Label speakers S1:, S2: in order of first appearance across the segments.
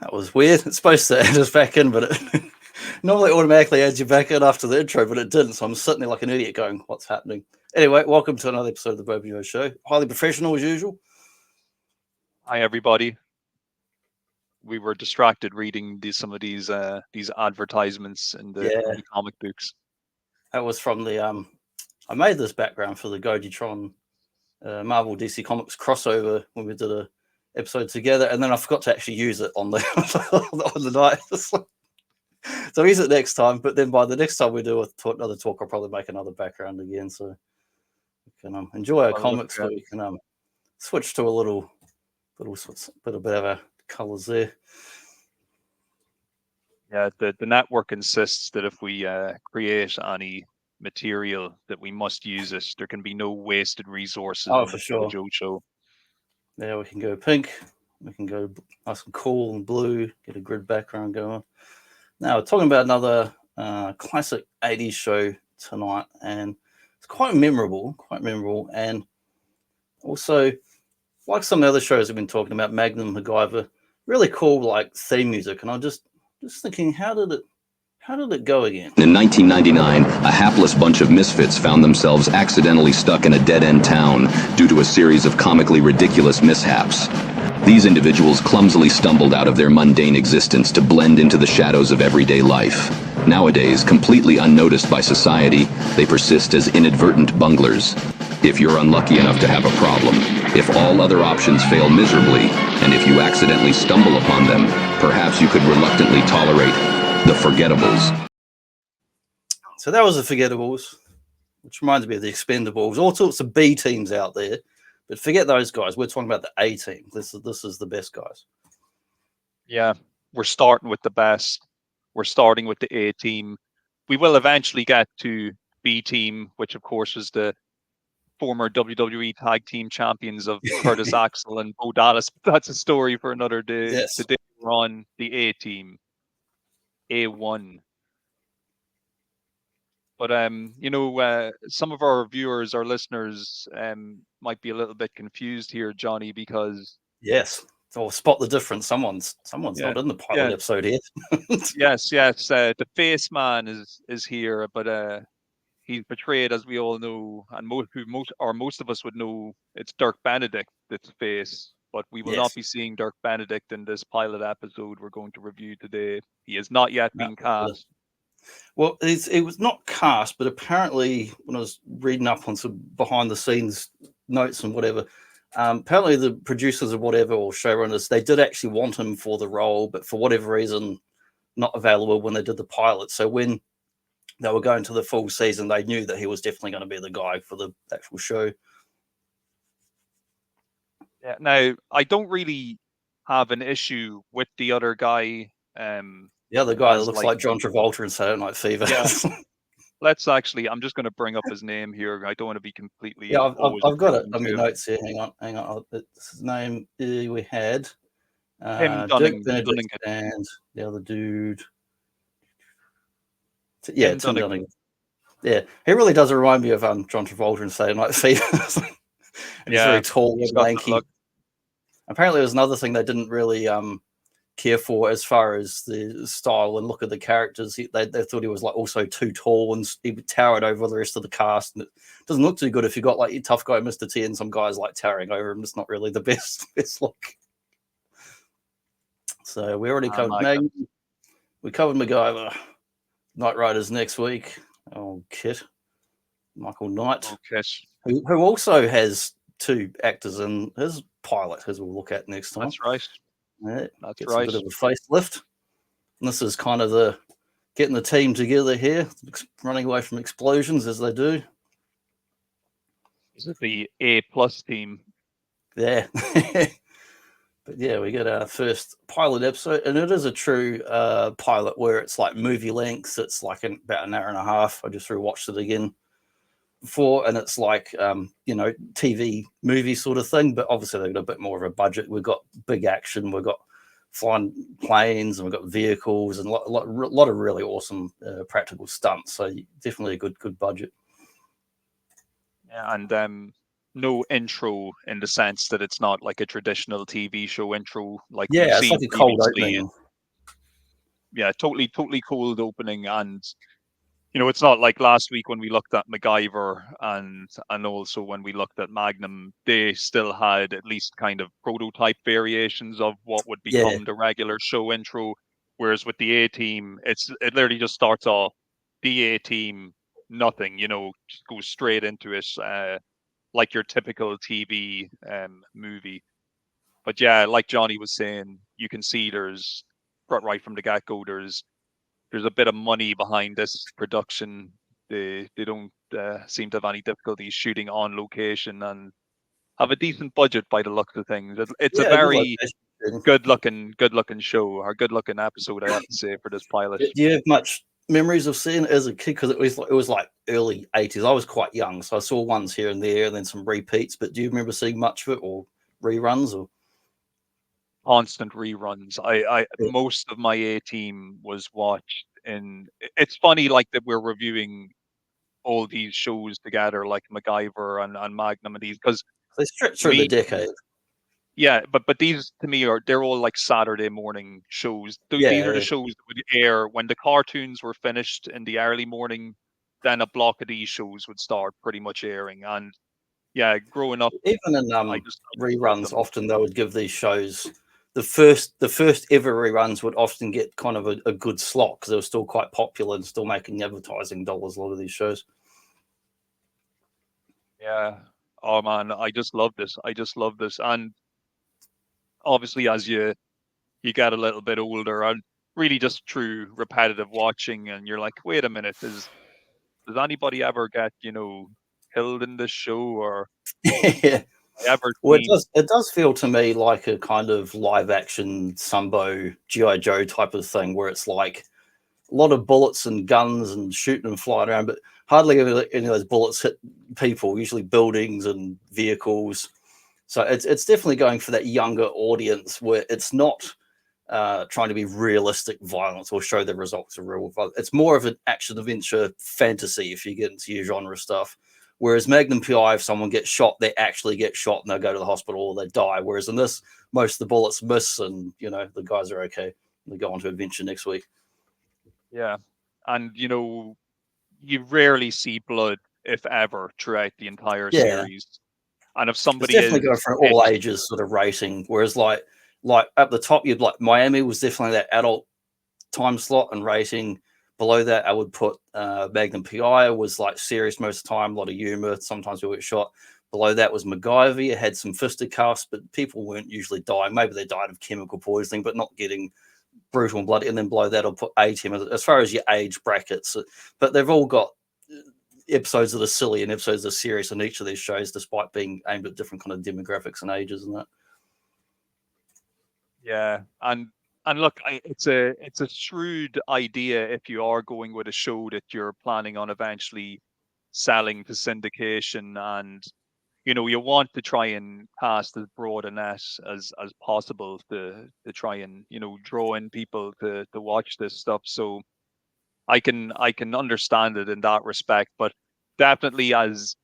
S1: That was weird. It's supposed to add us back in, but it normally automatically adds you back in after the intro, but it didn't. So I'm sitting there like an idiot going, what's happening? Anyway, welcome to another episode of the Boba Show. Highly professional as usual.
S2: Hi, everybody. We were distracted reading some of these advertisements in the comic books.
S1: That was from the I made this background for the Gojitron Marvel DC Comics crossover when we did a episode together, and then I forgot to actually use it on the on the night. So I'll use it next time. But then by the next time we do another talk, I'll probably make another background again, so we can enjoy our comics, but we can switch to a little bit of our colors there.
S2: Yeah, the network insists that if we create any material, that we must use it. There can be no wasted resources.
S1: Oh, for sure.
S2: JoJo.
S1: Yeah, we can go pink. We can go nice and cool and blue. Get a grid background going. Now we're talking about another classic '80s show tonight, and it's quite memorable, and also like some of the other shows we've been talking about, Magnum, MacGyver, really cool like theme music. And I'm just thinking, how did it go again?
S3: In 1999, a hapless bunch of misfits found themselves accidentally stuck in a dead-end town due to a series of comically ridiculous mishaps. These individuals clumsily stumbled out of their mundane existence to blend into the shadows of everyday life. Nowadays, completely unnoticed by society, they persist as inadvertent bunglers. If you're unlucky enough to have a problem, if all other options fail miserably, and if you accidentally stumble upon them, perhaps you could reluctantly tolerate the Forgettables.
S1: So that was the Forgettables, which reminds me of the Expendables. All sorts of B teams out there, but forget those guys. We're talking about the A team. This is the best guys.
S2: Yeah, we're starting with the best. We're starting with the A team. We will eventually get to B team, which of course was the former WWE Tag Team Champions of Curtis Axel and Bo Dallas. That's a story for another day.
S1: Yes.
S2: Today we're on the A team. A1. But some of our viewers, our listeners, might be a little bit confused here, Johnny, because
S1: yes, or spot the difference. Someone's not in the pilot episode here.
S2: yes. The Face Man is here, but he's portrayed, as we all know, and most of us would know, it's Dirk Benedict that's Face. But we will not be seeing Dirk Benedict in this pilot episode we're going to review today. He has not yet been cast.
S1: Well, it was not cast, but apparently when I was reading up on some behind-the-scenes notes and whatever, apparently the producers or whatever, or showrunners, they did actually want him for the role, but for whatever reason, not available when they did the pilot. So when they were going to the full season, they knew that he was definitely going to be the guy for the actual show.
S2: Yeah. Now, I don't really have an issue with the other guy.
S1: The other guy that looks like John Travolta in Saturday Night Fever.
S2: Yeah. Let's actually, I'm just going to bring up his name here. I don't want to be completely...
S1: Yeah, I've got it on my notes here. Hang on. His name we had
S2: Tim Dunning,
S1: and the other dude. Yeah, Tim Dunning. Yeah, he really does remind me of John Travolta in Saturday Night Fever. And he's very tall and lanky. Apparently, there was another thing they didn't really care for as far as the style and look of the characters. They thought he was like also too tall and he towered over the rest of the cast. And it doesn't look too good if you got like your tough guy Mr. T and some guys like towering over him. It's not really the best look. So we already covered Magnum. We covered MacGyver. Knight Riders next week. Oh, Kit. Michael Knight.
S2: Oh, Kit.
S1: Who also has two actors in his pilot, as we'll look at next time.
S2: That's right.
S1: Yeah, that's right. A bit of a facelift. And this is kind of the getting the team together here, running away from explosions as they do.
S2: Is it the A+ team?
S1: Yeah. But yeah, we get our first pilot episode, and it is a true pilot where it's like movie length. It's like about an hour and a half. I just rewatched it again before, and it's like TV movie sort of thing, but obviously they've got a bit more of a budget. We've got big action, we've got flying planes, and we've got vehicles, and a lot of really awesome practical stunts. So definitely a good budget.
S2: Yeah, and no intro in the sense that it's not like a traditional TV show intro like we've
S1: Yeah, it's
S2: seen
S1: like a cold
S2: previously.
S1: opening.
S2: Yeah, totally cold opening, and it's not like last week when we looked at MacGyver and also when we looked at Magnum, they still had at least kind of prototype variations of what would
S1: Yeah,
S2: become the regular show intro. Whereas with the A Team, it literally just starts off the A Team, nothing, just goes straight into it, like your typical TV movie. But yeah, like Johnny was saying, you can see there's right from the get-go, there's a bit of money behind this production. They don't seem to have any difficulties shooting on location and have a decent budget by the looks of things. It's a
S1: yeah, good
S2: very
S1: location.
S2: good looking show, or good looking episode, I have to say, for this pilot.
S1: Do you have much memories of seeing it as a kid? Because it was like early 80s. I was quite young, so I saw ones here and there, and then some repeats. But do you remember seeing much of it or reruns? Or
S2: Constant reruns. I
S1: yeah,
S2: most of my A Team was watched in. It's funny, like that we're reviewing all these shows together, like MacGyver and Magnum and these, because
S1: they stretch
S2: to
S1: through the
S2: me,
S1: decade.
S2: yeah, but these to me they're all like Saturday morning shows. These are the
S1: Yeah,
S2: shows that would air when the cartoons were finished in the early morning. Then a block of these shows would start pretty much airing. And yeah, growing up,
S1: even in
S2: I just loved
S1: reruns,
S2: them.
S1: often they would give these shows the first ever reruns would often get kind of a good slot because they were still quite popular and still making advertising dollars. A lot of these shows.
S2: Yeah. Oh man, I just love this. I just love this. And obviously, as you get a little bit older, and really just through repetitive watching, and you're like, wait a minute, does anybody ever get killed in this show, or
S1: Yeah.
S2: I ever
S1: Well, it
S2: seen?
S1: does. It does feel to me like a kind of live action Sambo GI Joe type of thing, where it's like a lot of bullets and guns and shooting and flying around, but hardly any of those bullets hit people. Usually buildings and vehicles. So it's definitely going for that younger audience where it's not trying to be realistic violence or show the results of real violence. It's more of an action adventure fantasy if you get into your genre stuff. Whereas Magnum PI, if someone gets shot, they actually get shot and they'll go to the hospital or they die. Whereas in this, most of the bullets miss and the guys are okay. They go on to adventure next week.
S2: Yeah, and you rarely see blood, if ever, throughout the entire
S1: Yeah,
S2: series. And if
S1: it's
S2: somebody
S1: definitely going
S2: is
S1: for an
S2: hit,
S1: all ages sort of rating. Whereas like at the top, you'd like Miami was definitely that adult time slot and rating. Below that, I would put Magnum PI was like serious most of the time, a lot of humor. Sometimes people get shot. Below that was MacGyver. It had some fisticuffs, but people weren't usually dying. Maybe they died of chemical poisoning, but not getting brutal and bloody. And then below that, I'll put A Team as far as your age brackets. But they've all got episodes that are silly and episodes that are serious in each of these shows, despite being aimed at different kind of demographics and ages and that.
S2: yeah, and look, it's a shrewd idea if you are going with a show that you're planning on eventually selling to syndication, and you want to try and cast as broad a net as possible to try and draw in people to watch this stuff. So I can understand it in that respect, but definitely as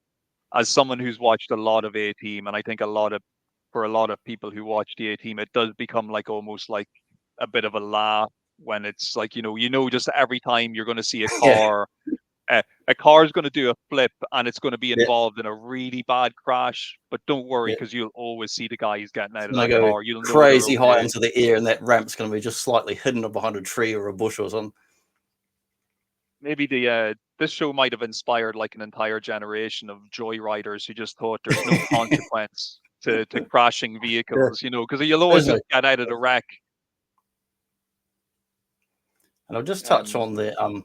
S2: someone who's watched a lot of A Team, and I think for a lot of people who watch the A Team, it does become like almost like a bit of a laugh when it's like just every time you're going to see a
S1: Yeah,
S2: car, a car is going to do a flip and it's going to be
S1: yeah,
S2: involved in a really bad crash. But don't worry,
S1: yeah.
S2: because you'll always see the guys getting
S1: It's
S2: out of
S1: going to
S2: that
S1: go
S2: car. You'll know they're
S1: crazy high
S2: okay.
S1: into the air, and that ramp's going to be just slightly hidden behind a tree or a bush or something.
S2: Maybe this show might have inspired like an entire generation of joyriders who just thought there's no consequence to crashing
S1: Yeah,
S2: vehicles, because you'll always
S1: there's no.
S2: just get out of the wreck.
S1: And I'll just touch
S2: Um,
S1: on the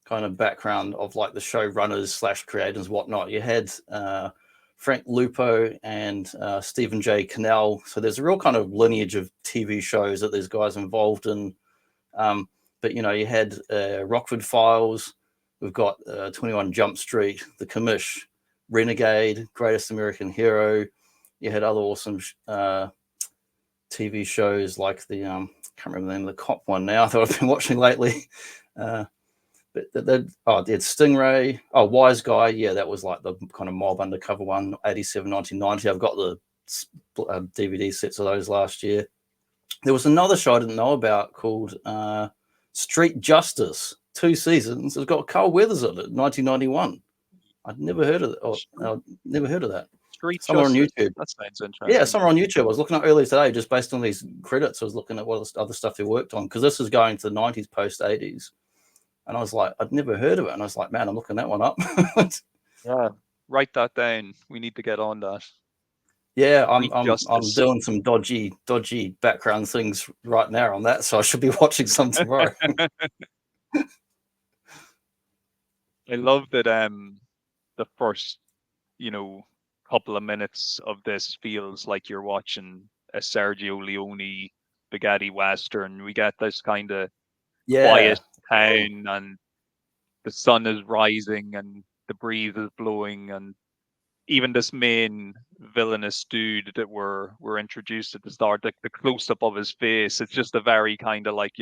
S1: kind of background of like the showrunners slash creators whatnot. You had Frank Lupo and Stephen J. Cannell. So there's a real kind of lineage of TV shows that these guys involved in. But you had Rockford Files. We've got 21 Jump Street, The Commish, Renegade, Greatest American Hero. You had other awesome TV shows like the can't remember the name of the cop one now that I've been watching lately. But But they had Stingray. Oh, Wise Guy. Yeah, that was like the kind of mob undercover one, 87, 1990. I've got the DVD sets of those last year. There was another show I didn't know about called Street Justice. 2 seasons. It's got Carl Weathers in it, 1991. I'd never heard of it. I'd never heard of that.
S2: Street
S1: Somewhere on
S2: Justice.
S1: YouTube.
S2: That sounds interesting.
S1: Yeah, somewhere on YouTube. I was looking at earlier today, just based on these credits. I was looking at what other stuff they worked on, because this is going to the 90s, post 80s. And I was like, I'd never heard of it. And I was like, man, I'm looking that one up.
S2: Yeah, write that down. We need to get on that.
S1: Yeah, I'm
S2: Justice.
S1: doing some dodgy background things right now on that, so I should be watching some tomorrow.
S2: I love that the first, couple of minutes of this feels like you're watching a Sergio Leone spaghetti western. We get this kind of quiet town, and the sun is rising and the breeze is blowing, and even this main villainous dude that we're introduced at the start, the close up of his face, it's just a very kind of like,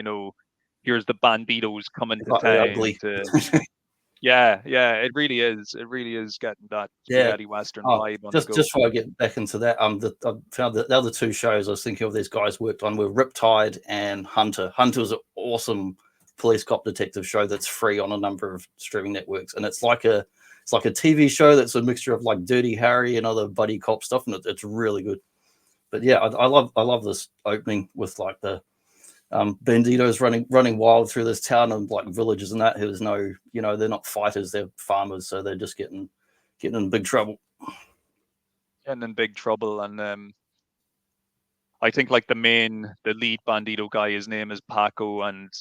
S2: here's the banditos coming to town.
S1: Ugly.
S2: Yeah, it really is. It really is getting that spaghetti western vibe on the go.
S1: Just before I get back into that, I found that the other 2 shows I was thinking of these guys worked on were Riptide and Hunter. Hunter is an awesome police cop detective show that's free on a number of streaming networks, and it's like a TV show that's a mixture of like Dirty Harry and other buddy cop stuff, and it's really good. But yeah, I love this opening with like the banditos running wild through this town and like villages and that. There's no, they're not fighters, they're farmers, so they're just getting in big trouble.
S2: Getting in big trouble, and I think like the lead bandito guy, his name is Paco, and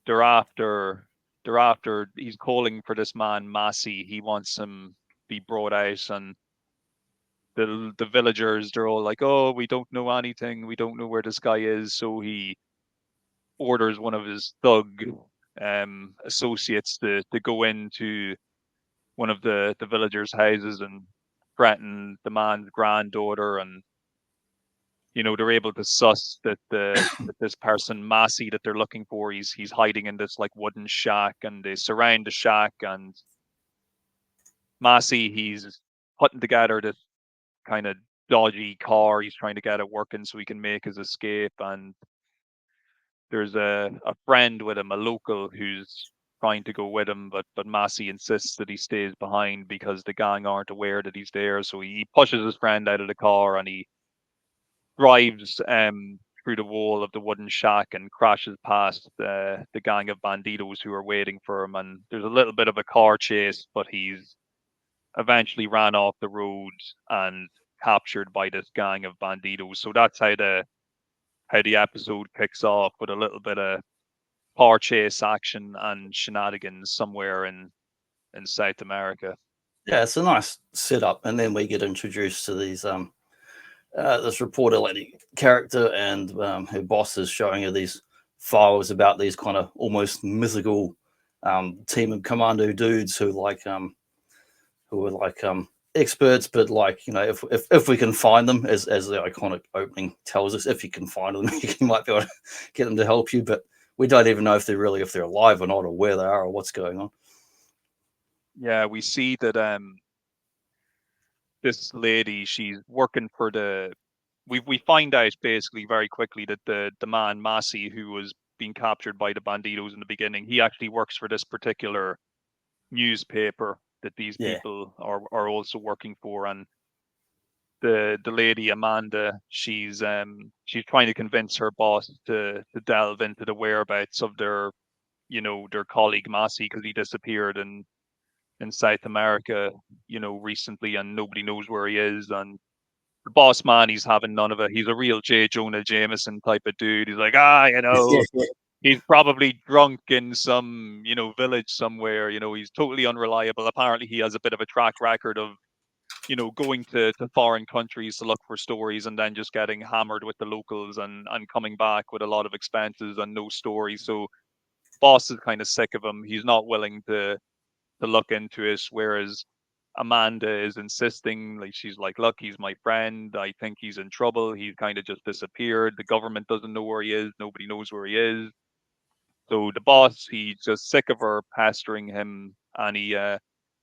S2: they're after he's calling for this man Massey. He wants him be brought out, and the villagers, they're all like, oh, we don't know anything, we don't know where this guy is. So he orders one of his thug associates to go into one of the villagers' houses and threaten the man's granddaughter, and they're able to suss that this person Massey that they're looking for, he's hiding in this like wooden shack, and they surround the shack, and Massey, he's putting together this kind of dodgy car. He's trying to get it working so he can make his escape, and there's a friend with him, a local, who's trying to go with him, but Massey insists that he stays behind because the gang aren't aware that he's there. So he pushes his friend out of the car, and he drives through the wall of the wooden shack and crashes past the gang of banditos who are waiting for him. And there's a little bit of a car chase, but he's eventually ran off the road and captured by this gang of banditos. So that's how the episode kicks off, with a little bit of car chase action and shenanigans somewhere in South America.
S1: Yeah, it's a nice setup, and then we get introduced to these this reporter lady character, and her boss is showing her these files about these kind of almost mythical team of commando dudes who are like experts, but like, if we can find them, as the iconic opening tells us, if you can find them, you might be able to get them to help you, but we don't even know if they're alive or not, or where they are, or what's going on.
S2: Yeah, we see that this lady, she's working for we find out basically very quickly that the man Massey, who was being captured by the banditos in the beginning, he actually works for this particular newspaper that these people are also working for. And the lady Amanda, she's trying to convince her boss to delve into the whereabouts of their colleague Massey, because he disappeared in South America recently, and nobody knows where he is. And the boss man, he's having none of it. He's a real J. Jonah Jameson type of dude. He's like, he's probably drunk in some, village somewhere. He's totally unreliable. Apparently, he has a bit of a track record of, going to foreign countries to look for stories and then just getting hammered with the locals and coming back with a lot of expenses and no stories. So boss is kind of sick of him. He's not willing to look into it, whereas Amanda is insisting, like, she's like, look, he's my friend, I think he's in trouble, he's kind of just disappeared, the government doesn't know where he is, nobody knows where he is. So the boss, he's just sick of her pestering him, and he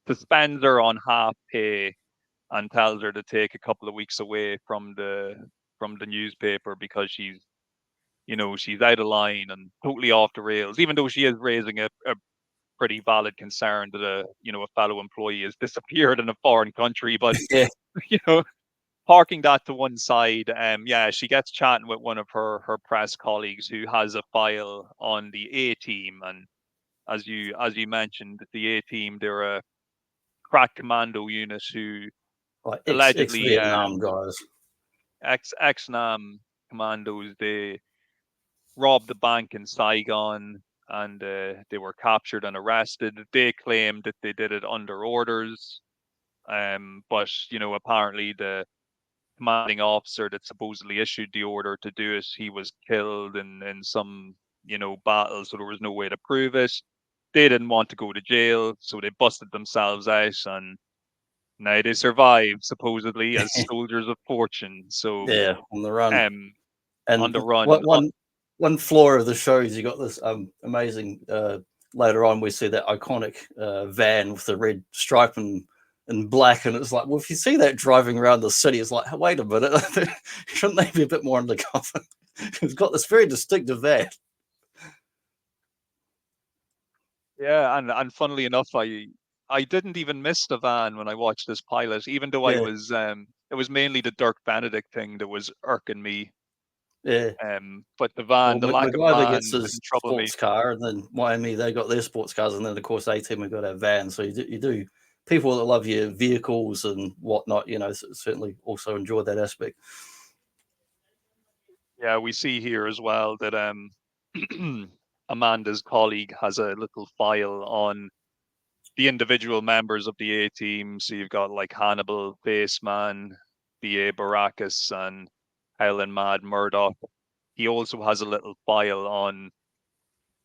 S2: suspends her on half pay and tells her to take a couple of weeks away from the newspaper because she's she's out of line and totally off the rails, even though she is raising a pretty valid concern that a fellow employee has disappeared in a foreign country. But
S1: Yeah.
S2: Parking that to one side, she gets chatting with one of her press colleagues who has a file on the A team, and as you mentioned, the A team, they're a crack commando unit who
S1: Like
S2: allegedly
S1: Vietnam guys.
S2: ex-Nam commandos. They robbed the bank in Saigon, and they were captured and arrested. They claimed that they did it under orders, but apparently the commanding officer that supposedly issued the order to do it, he was killed in some battle, so there was no way to prove it. They didn't want to go to jail, so they busted themselves out, and now they survived supposedly as soldiers of fortune. So
S1: Yeah, on the run.
S2: on
S1: And
S2: the run.
S1: one flaw of the show is you got this amazing. Later on, we see that iconic van with the red stripe and black, and it's like, well, if you see that driving around the city, it's like, wait a minute, shouldn't they be a bit more undercover? It's got this very distinctive van.
S2: Yeah, and funnily enough, I didn't even miss the van when I watched this pilot, even though I
S1: Yeah.
S2: was it was mainly the Dirk Benedict thing that was irking me.
S1: Yeah.
S2: But the van, the lack of
S1: MacGyver
S2: van
S1: gets his
S2: didn't trouble me.
S1: sports car, and then Miami, they got their sports cars, and then of course A-Team have got a van. So you do people that love your vehicles and whatnot, certainly also enjoy that aspect.
S2: Yeah, we see here as well that Amanda's colleague has a little file on the individual members of the A team. So you've got like Hannibal, Baseman, B.A. Baracus, and Howlin' Mad Murdoch. He also has a little file on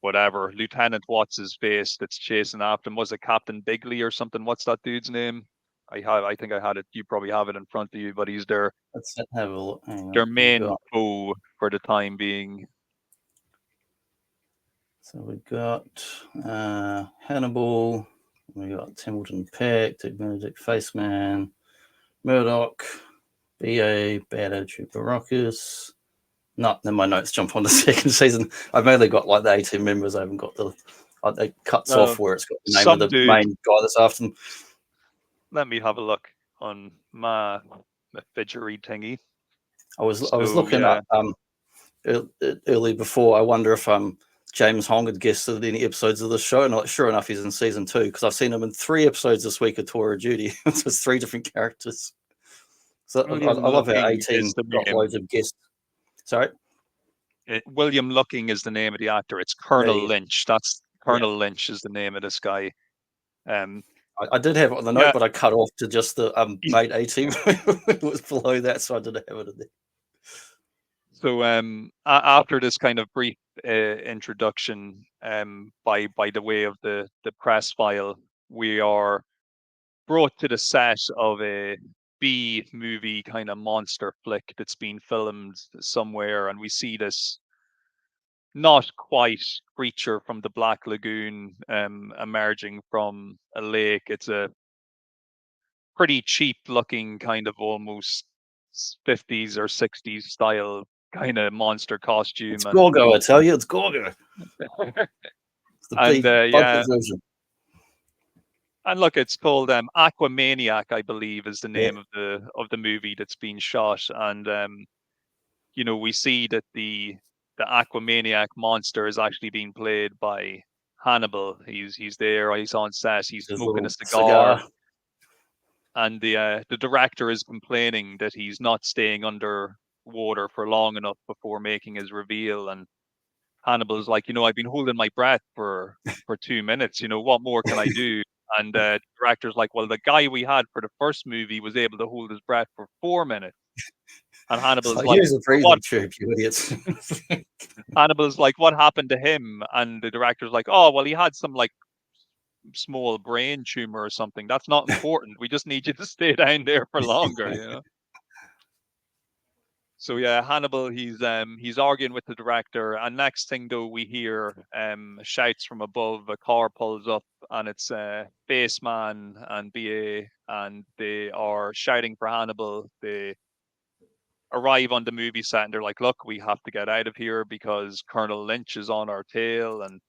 S2: whatever Lieutenant What's his face that's chasing after him. Was it Captain Bigley or something? What's that dude's name? I think I had it. You probably have it in front of you, but he's
S1: Let's have a look. Hang on.
S2: their main foe for the time being.
S1: So we got Hannibal, we got Templeton Peck, Dick Benedict, Faceman, Murdoch, B.A., Bad Attitude Baracus. No, then my notes jump on the second season. I've mainly got like the 18 members. I haven't got it cuts off where it's got the name of the main guy that's after them.
S2: Let me have a look on my fidgery thingy.
S1: I was looking up early before. I wonder if James Hong had guested any episodes of the show, and sure enough, he's in season 2 because I've seen him in 3 episodes this week of Tour of Duty. So it's 3 different characters. So I love how 18 got loads of guests. Sorry?
S2: William Looking is the name of the actor. It's Colonel Lynch. That's Colonel Lynch is the name of this guy.
S1: I did have it on the note, but I cut off to just the mate 18. It was below that, so I didn't have it in there.
S2: So after this kind of brief introduction, by the way of the press file, we are brought to the set of a B movie kind of monster flick that's been filmed somewhere, and we see this not quite creature from the Black Lagoon emerging from a lake. It's a pretty cheap looking kind of almost 50s or 60s style kind of monster costume.
S1: It's Gorgo, I tell you, it's Gorgo. It's the big budget version.
S2: And look, it's called Aquamaniac, I believe, is the name of the movie that's been shot. And we see that the Aquamaniac monster is actually being played by Hannibal. He's there, he's on set, he's smoking a cigar. And the director is complaining that he's not staying under water for long enough before making his reveal. And Hannibal's like, I've been holding my breath for 2 minutes. What more can I do? And the director's like, well, the guy we had for the first movie was able to hold his breath for 4 minutes. And Hannibal's like,
S1: here's a breathing tube, you idiots.
S2: Hannibal's like, what happened to him? And the director's like, oh, well, he had some like small brain tumor or something. That's not important. We just need you to stay down there for longer, So yeah, Hannibal, he's arguing with the director, and next thing though we hear shouts from above. A car pulls up, and it's Baseman and BA, and they are shouting for Hannibal. They arrive on the movie set, and they're like, "Look, we have to get out of here because Colonel Lynch is on our tail." And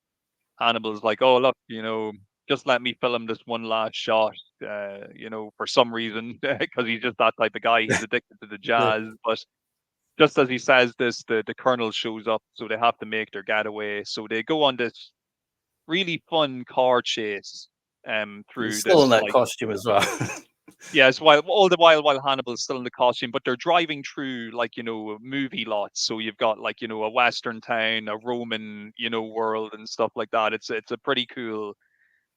S2: Hannibal's like, "Oh look, just let me film this one last shot." For some reason, because he's just that type of guy. He's addicted to the
S1: Yeah.
S2: jazz, but just as he says this, the colonel shows up, so they have to make their getaway. So they go on this really fun car chase
S1: He's
S2: through
S1: still in
S2: this
S1: that costume as well.
S2: yes, while Hannibal's still in the costume, but they're driving through movie lots. So you've got a Western town, a Roman world and stuff like that. It's a pretty cool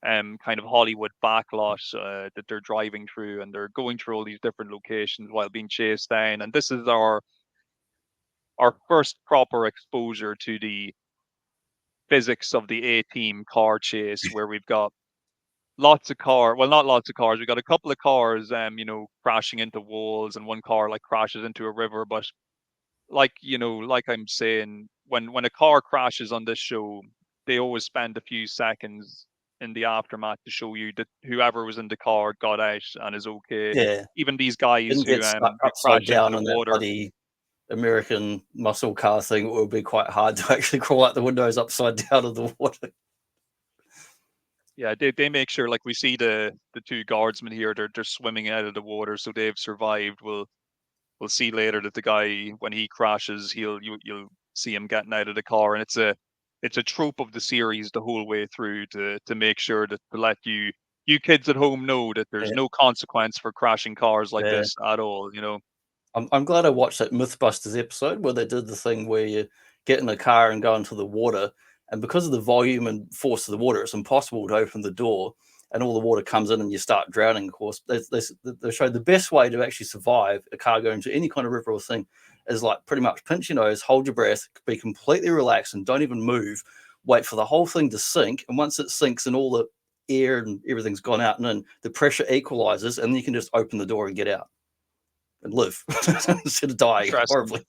S2: kind of Hollywood backlot that they're driving through, and they're going through all these different locations while being chased down. And this is our first proper exposure to the physics of the A-team car chase, where we've got lots of cars. Well, not lots of cars. We've got a couple of cars, crashing into walls, and one car crashes into a river. But like I'm saying, when a car crashes on this show, they always spend a few seconds in the aftermath to show you that whoever was in the car got out and is okay.
S1: Yeah.
S2: Even these guys
S1: Didn't
S2: who
S1: get stuck
S2: who
S1: upside
S2: crash into
S1: down
S2: the
S1: in that
S2: water.
S1: bloody American muscle car thing. It would be quite hard to actually crawl out the windows upside down of the water.
S2: Yeah, they make sure we see the two guardsmen here, they're swimming out of the water, so they've survived. We'll see later that the guy, when he crashes, you'll see him getting out of the car, and it's a trope of the series the whole way through to make sure that to let you kids at home know that there's
S1: Yeah.
S2: no consequence for crashing cars like
S1: Yeah.
S2: this at all.
S1: I'm glad I watched that Mythbusters episode where they did the thing where you get in a car and go into the water, and because of the volume and force of the water, it's impossible to open the door, and all the water comes in and you start drowning. Of course, they showed the best way to actually survive a car going into any kind of river or thing is pretty much pinch your nose, hold your breath, be completely relaxed, and don't even move. Wait for the whole thing to sink, and once it sinks and all the air and everything's gone out, and then the pressure equalizes, and then you can just open the door and get out and live instead of dying
S2: Interesting.
S1: horribly.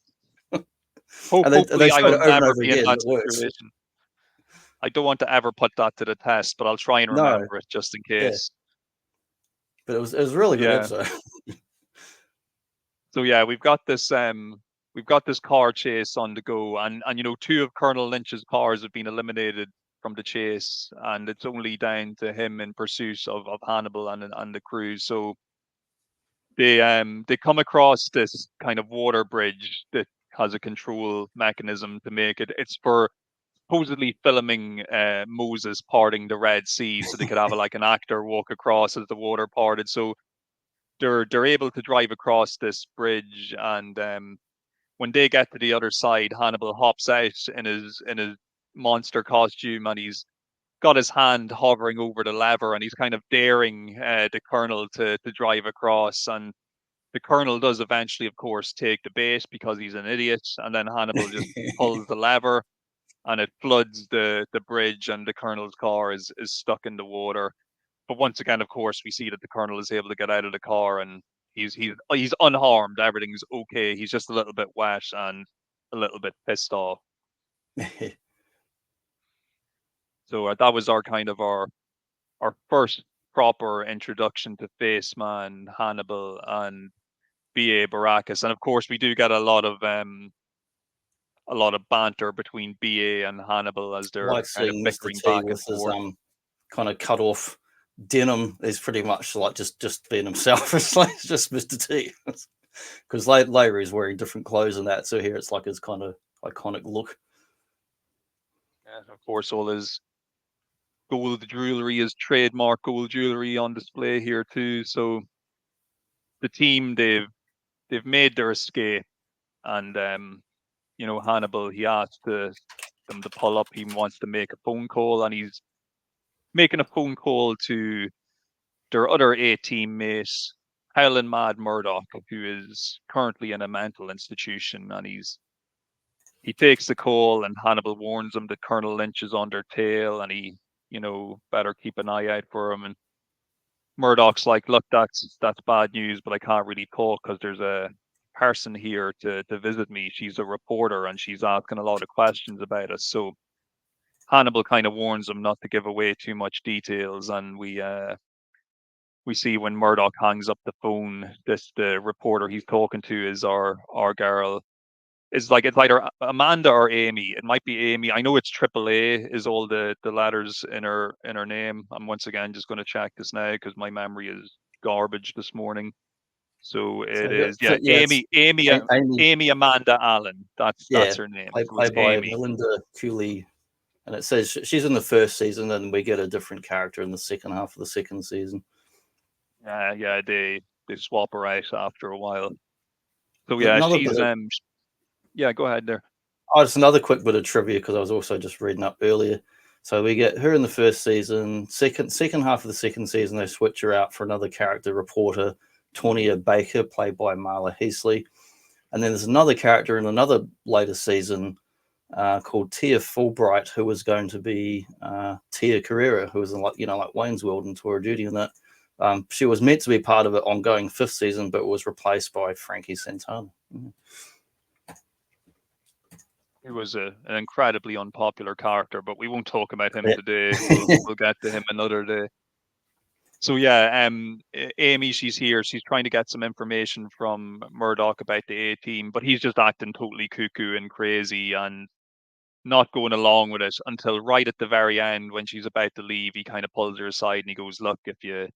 S2: Hopefully,
S1: They
S2: I
S1: showed
S2: will
S1: it over and
S2: never
S1: over
S2: be in
S1: again.
S2: that
S1: It works.
S2: situation. I don't want to ever put that to the test, but I'll try and
S1: No,
S2: remember it just in
S1: yeah,
S2: case.
S1: but it was a really good
S2: Yeah.
S1: episode.
S2: So yeah, we've got this car chase on the go, and two of Colonel Lynch's cars have been eliminated from the chase, and it's only down to him in pursuit of Hannibal and the crew. So they come across this kind of water bridge that has a control mechanism to make it. It's for supposedly filming Moses parting the Red Sea, so they could have an actor walk across as the water parted. So they're able to drive across this bridge, and when they get to the other side, Hannibal hops out in his monster costume, and he's got his hand hovering over the lever, and he's kind of daring the colonel to drive across. And the colonel does eventually, of course, take the bait because he's an idiot, and then Hannibal just pulls the lever, and it floods the bridge, and the colonel's car is stuck in the water. But once again, of course, we see that the colonel is able to get out of the car, and he's unharmed. Everything's okay. He's just a little bit wet and a little bit pissed off. So that was our first proper introduction to Faceman, Hannibal, and B.A. Baracus. And of course, we do get a lot of banter between B.A. and Hannibal as they're
S1: Like
S2: kind of
S1: seeing Mr.
S2: bickering
S1: T
S2: back and
S1: with his
S2: forth.
S1: kind of cut off denim is pretty much just being himself. It's just Mr. T. Because later he's wearing different clothes and that, so here it's his kind of iconic look.
S2: And of course, all his gold jewelry, his trademark gold jewelry on display here too. So the team, they've made their escape, and Hannibal, he asked them to pull up. He wants to make a phone call, and he's making a phone call to their other A-team mate, Howlin' Mad Murdoch, who is currently in a mental institution, and he takes the call, and Hannibal warns him that Colonel Lynch is on their tail, and he better keep an eye out for him. And Murdoch's like, look, that's bad news, but I can't really talk because there's a person here to visit me. She's a reporter, and she's asking a lot of questions about us. So Hannibal kind of warns him not to give away too much details, and we see when Murdoch hangs up the phone, the reporter he's talking to is our girl. It's like it's either Amanda or Amy. It might be Amy. I know it's AAA is all the letters in her name. I'm once again just going to check this now because my memory is garbage this morning. So it is
S1: it's Amy.
S2: Amy Amanda Allen. That's her name. So it's
S1: Played by
S2: Amy.
S1: Melinda Cooley, and it says she's in the first season, and we get a different character in the second half of the second season.
S2: Yeah, they swap her out after a while. So she's go ahead there.
S1: Oh, just another quick bit of trivia because I was also just reading up earlier. So we get her in the first season. Second half of the second season, they switch her out for another character, reporter Tonya Baker, played by Marla Heasley. And then there's another character in another later season called Tia Fulbright, who was going to be Tia Carrera, who was in like Wayne's World and Tour of Duty and that. She was meant to be part of an ongoing fifth season, but was replaced by Frankie Santana. Mm-hmm.
S2: He was an incredibly unpopular character, but we won't talk about him today. We'll get to him another day. So Amy, she's here. She's trying to get some information from Murdoch about the A-Team, but he's just acting totally cuckoo and crazy and not going along with it until right at the very end when she's about to leave. He kind of pulls her aside and he goes, "Look, if you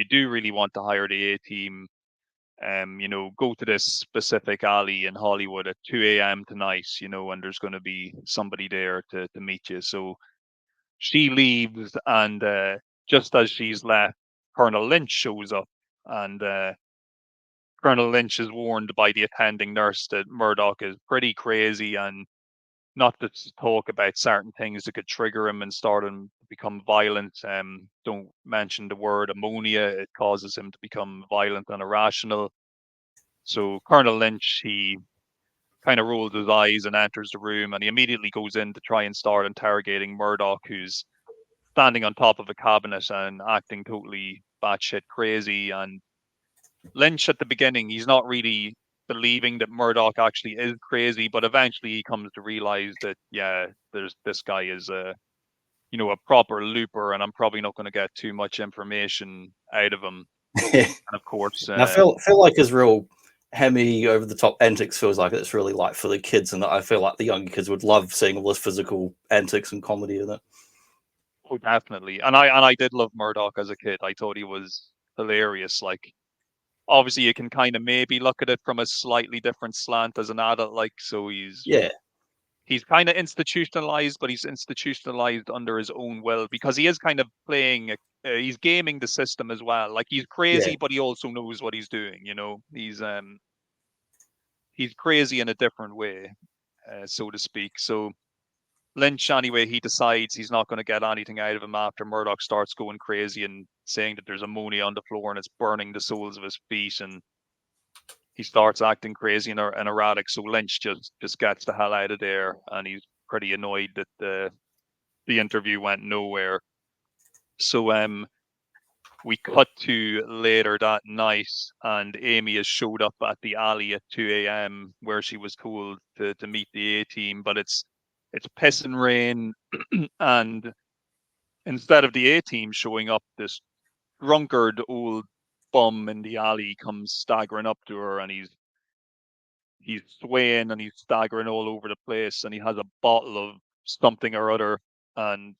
S2: do really want to hire the A-Team, go to this specific alley in Hollywood at 2 a.m. tonight, and there's going to be somebody there to meet you." So she leaves, and just as she's left, Colonel Lynch shows up, and Colonel Lynch is warned by the attending nurse that Murdoch is pretty crazy and not to talk about certain things that could trigger him and start him to become violent. Don't mention the word ammonia. It causes him to become violent and irrational. So Colonel Lynch, he kind of rolls his eyes and enters the room, and he immediately goes in to try and start interrogating Murdoch, who's standing on top of a cabinet and acting totally batshit crazy. And Lynch at the beginning, he's not really believing that Murdoch actually is crazy, but eventually he comes to realize that this guy is a proper looper, and I'm probably not going to get too much information out of him. And of course,
S1: I feel like his real hammy, over the top antics feels like it's really like for the kids, and I feel like the younger kids would love seeing all this physical antics and comedy in it.
S2: Oh, definitely. And I did love Murdoch as a kid. I thought he was hilarious. Like, obviously you can kind of maybe look at it from a slightly different slant as an adult, like, so he's kind of institutionalized, but he's institutionalized under his own will because he is kind of playing he's gaming the system as well. Like, he's crazy, but he also knows what he's doing, he's crazy in a different way, so to speak. So Lynch, anyway, he decides he's not going to get anything out of him after Murdoch starts going crazy and saying that there's ammonia on the floor and it's burning the soles of his feet, and he starts acting crazy and erratic. So Lynch just gets the hell out of there, and he's pretty annoyed that the interview went nowhere. So we cut to later that night, and Amy has showed up at the alley at 2 a.m. where she was told to meet the A-Team, but it's pissing rain, and instead of the A-Team showing up, this drunkard old bum in the alley comes staggering up to her, and he's swaying and he's staggering all over the place, and he has a bottle of something or other, and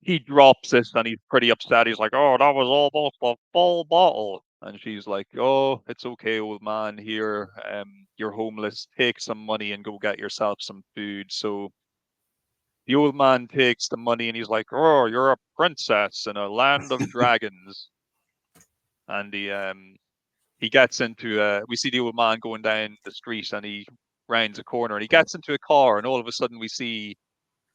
S2: he drops it, and he's pretty upset. He's like, "Oh, that was almost a full bottle." And she's like, "Oh, it's okay, old man. Here, you're homeless. Take some money and go get yourself some food." So the old man takes the money and he's like, "Oh, you're a princess in a land of dragons." And he gets into we see the old man going down the street, and he rounds a corner and he gets into a car, and all of a sudden we see,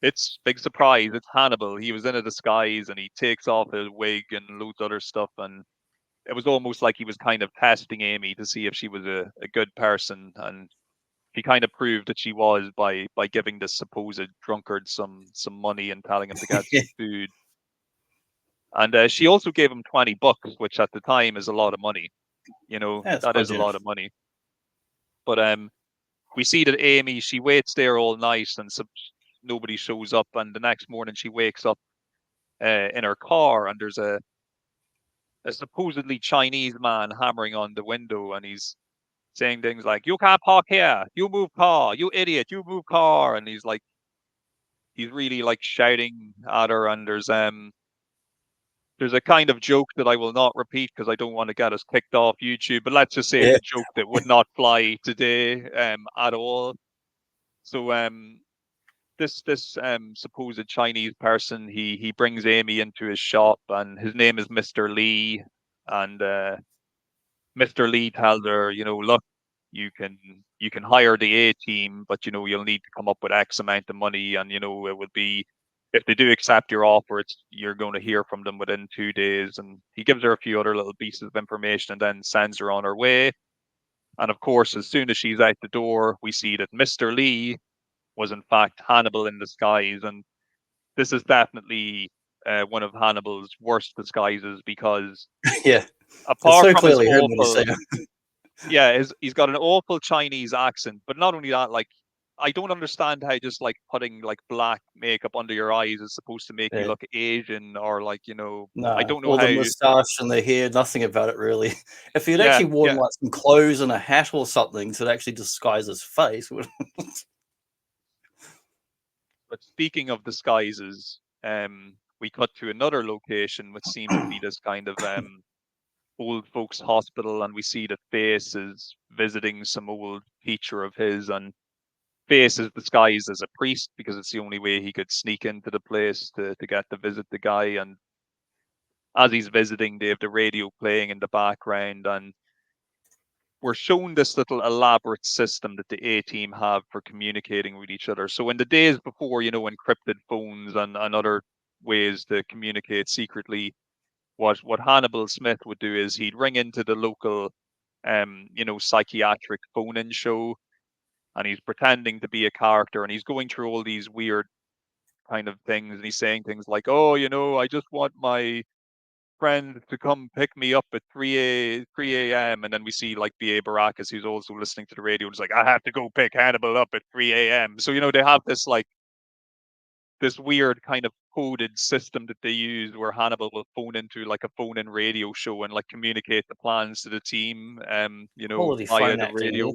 S2: it's big surprise, it's Hannibal. He was in a disguise, and he takes off his wig and loads of other stuff, and it was almost like he was kind of testing Amy to see if she was a good person, and he kind of proved that she was by giving this supposed drunkard some money and telling him to get some food. And she also gave him $20, which at the time is a lot of money. You know,
S1: Yeah, it's
S2: that
S1: quite
S2: is a
S1: generous.
S2: lot of money. But we see that Amy, she waits there all night, and nobody shows up. And the next morning, she wakes up in her car, and there's a supposedly Chinese man hammering on the window, and he's saying things like, "You can't park here. You move car. You idiot. You move car." And he's really like shouting at her. And there's a kind of joke that I will not repeat because I don't want to get us kicked off YouTube. But let's just say it's
S1: Yeah,
S2: a joke that would not fly today at all. So this supposed Chinese person, he brings Amy into his shop, and his name is Mr. Lee. And Mr. Lee tells her, look, you can hire the A team, but you'll need to come up with X amount of money, and it would be, if they do accept your offer, you're going to hear from them within 2 days. And he gives her a few other little pieces of information and then sends her on her way. And of course, as soon as she's out the door, we see that Mr. Lee was in fact Hannibal in disguise. And this is definitely one of Hannibal's worst disguises, because
S1: yeah. It's
S2: apart
S1: so
S2: from his
S1: clearly him when you
S2: awful,
S1: see him.
S2: yeah, he's got an awful Chinese accent. But not only that, like, I don't understand how just like putting like black makeup under your eyes is supposed to make you
S1: Yeah.
S2: look Asian, or like, I
S1: No,
S2: don't know
S1: or
S2: how.
S1: the moustache and the hair, nothing about it really. If he'd
S2: Yeah,
S1: actually worn
S2: yeah.
S1: like some clothes and a hat or something to actually disguise his face,
S2: But speaking of disguises, we cut to another location, which seems to be this kind of old folks hospital, and we see that Face is visiting some old teacher of his, and Face is disguised as a priest because it's the only way he could sneak into the place to get to visit the guy. And as he's visiting, they have the radio playing in the background, and we're shown this little elaborate system that the A team have for communicating with each other. So in the days before, encrypted phones and other ways to communicate secretly, what Hannibal Smith would do is he'd ring into the local psychiatric phone-in show, and he's pretending to be a character, and he's going through all these weird kind of things, and he's saying things like, "Oh, I just want my friend to come pick me up at 3 a.m." And then we see like B.A. Baracus, who's also listening to the radio, and is like, "I have to go pick Hannibal up at 3 a.m." So, they have this like this weird kind of coded system that they use, where Hannibal will phone into like a phone-in radio show and like communicate the plans to the team,
S1: quality
S2: via
S1: phone
S2: the
S1: acting.
S2: radio.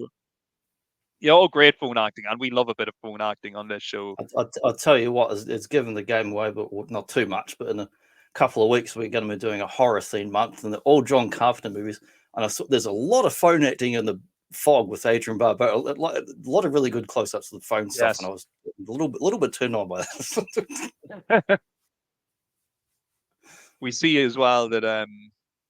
S2: Yeah, all great phone acting, and we love a bit of phone acting on this show.
S1: I'll tell you what, it's given the game away, but not too much. But in a couple of weeks, we're going to be doing a horror theme month, and all John Carpenter movies. And there's a lot of phone acting in the Fog with Adrian Barbeau. A lot of really good close-ups of the phone stuff, and
S2: Yes.
S1: I was a little bit turned on by that.
S2: We see as well that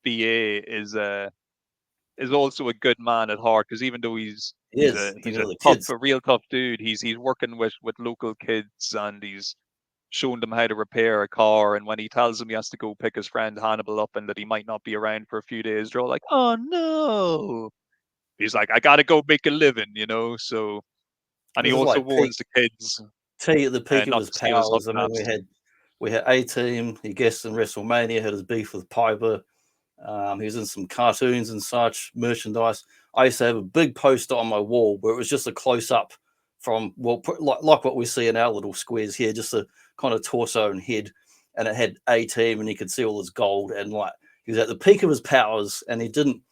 S2: BA is also a good man at heart, because even though he's
S1: He is
S2: he's
S1: thinking
S2: a
S1: of the
S2: tough,
S1: kids.
S2: a real tough dude, he's working with local kids, and he's showing them how to repair a car. And when he tells them he has to go pick his friend Hannibal up and that he might not be around for a few days, they're all like, "Oh no!" He's like, "I gotta go make a living," So, and he
S1: This is
S2: also
S1: like peak
S2: warns the kids
S1: T at the peak of
S2: not
S1: his
S2: to steal his
S1: powers. I mean,
S2: hubcaps.
S1: we had A Team. He guessed in WrestleMania, had his beef with Piper. He was in some cartoons and such merchandise. I used to have a big poster on my wall where it was just a close up from, well, like what we see in our little squares here, just a kind of torso and head, and it had A Team, and you could see all his gold, and like he was at the peak of his powers, and he didn't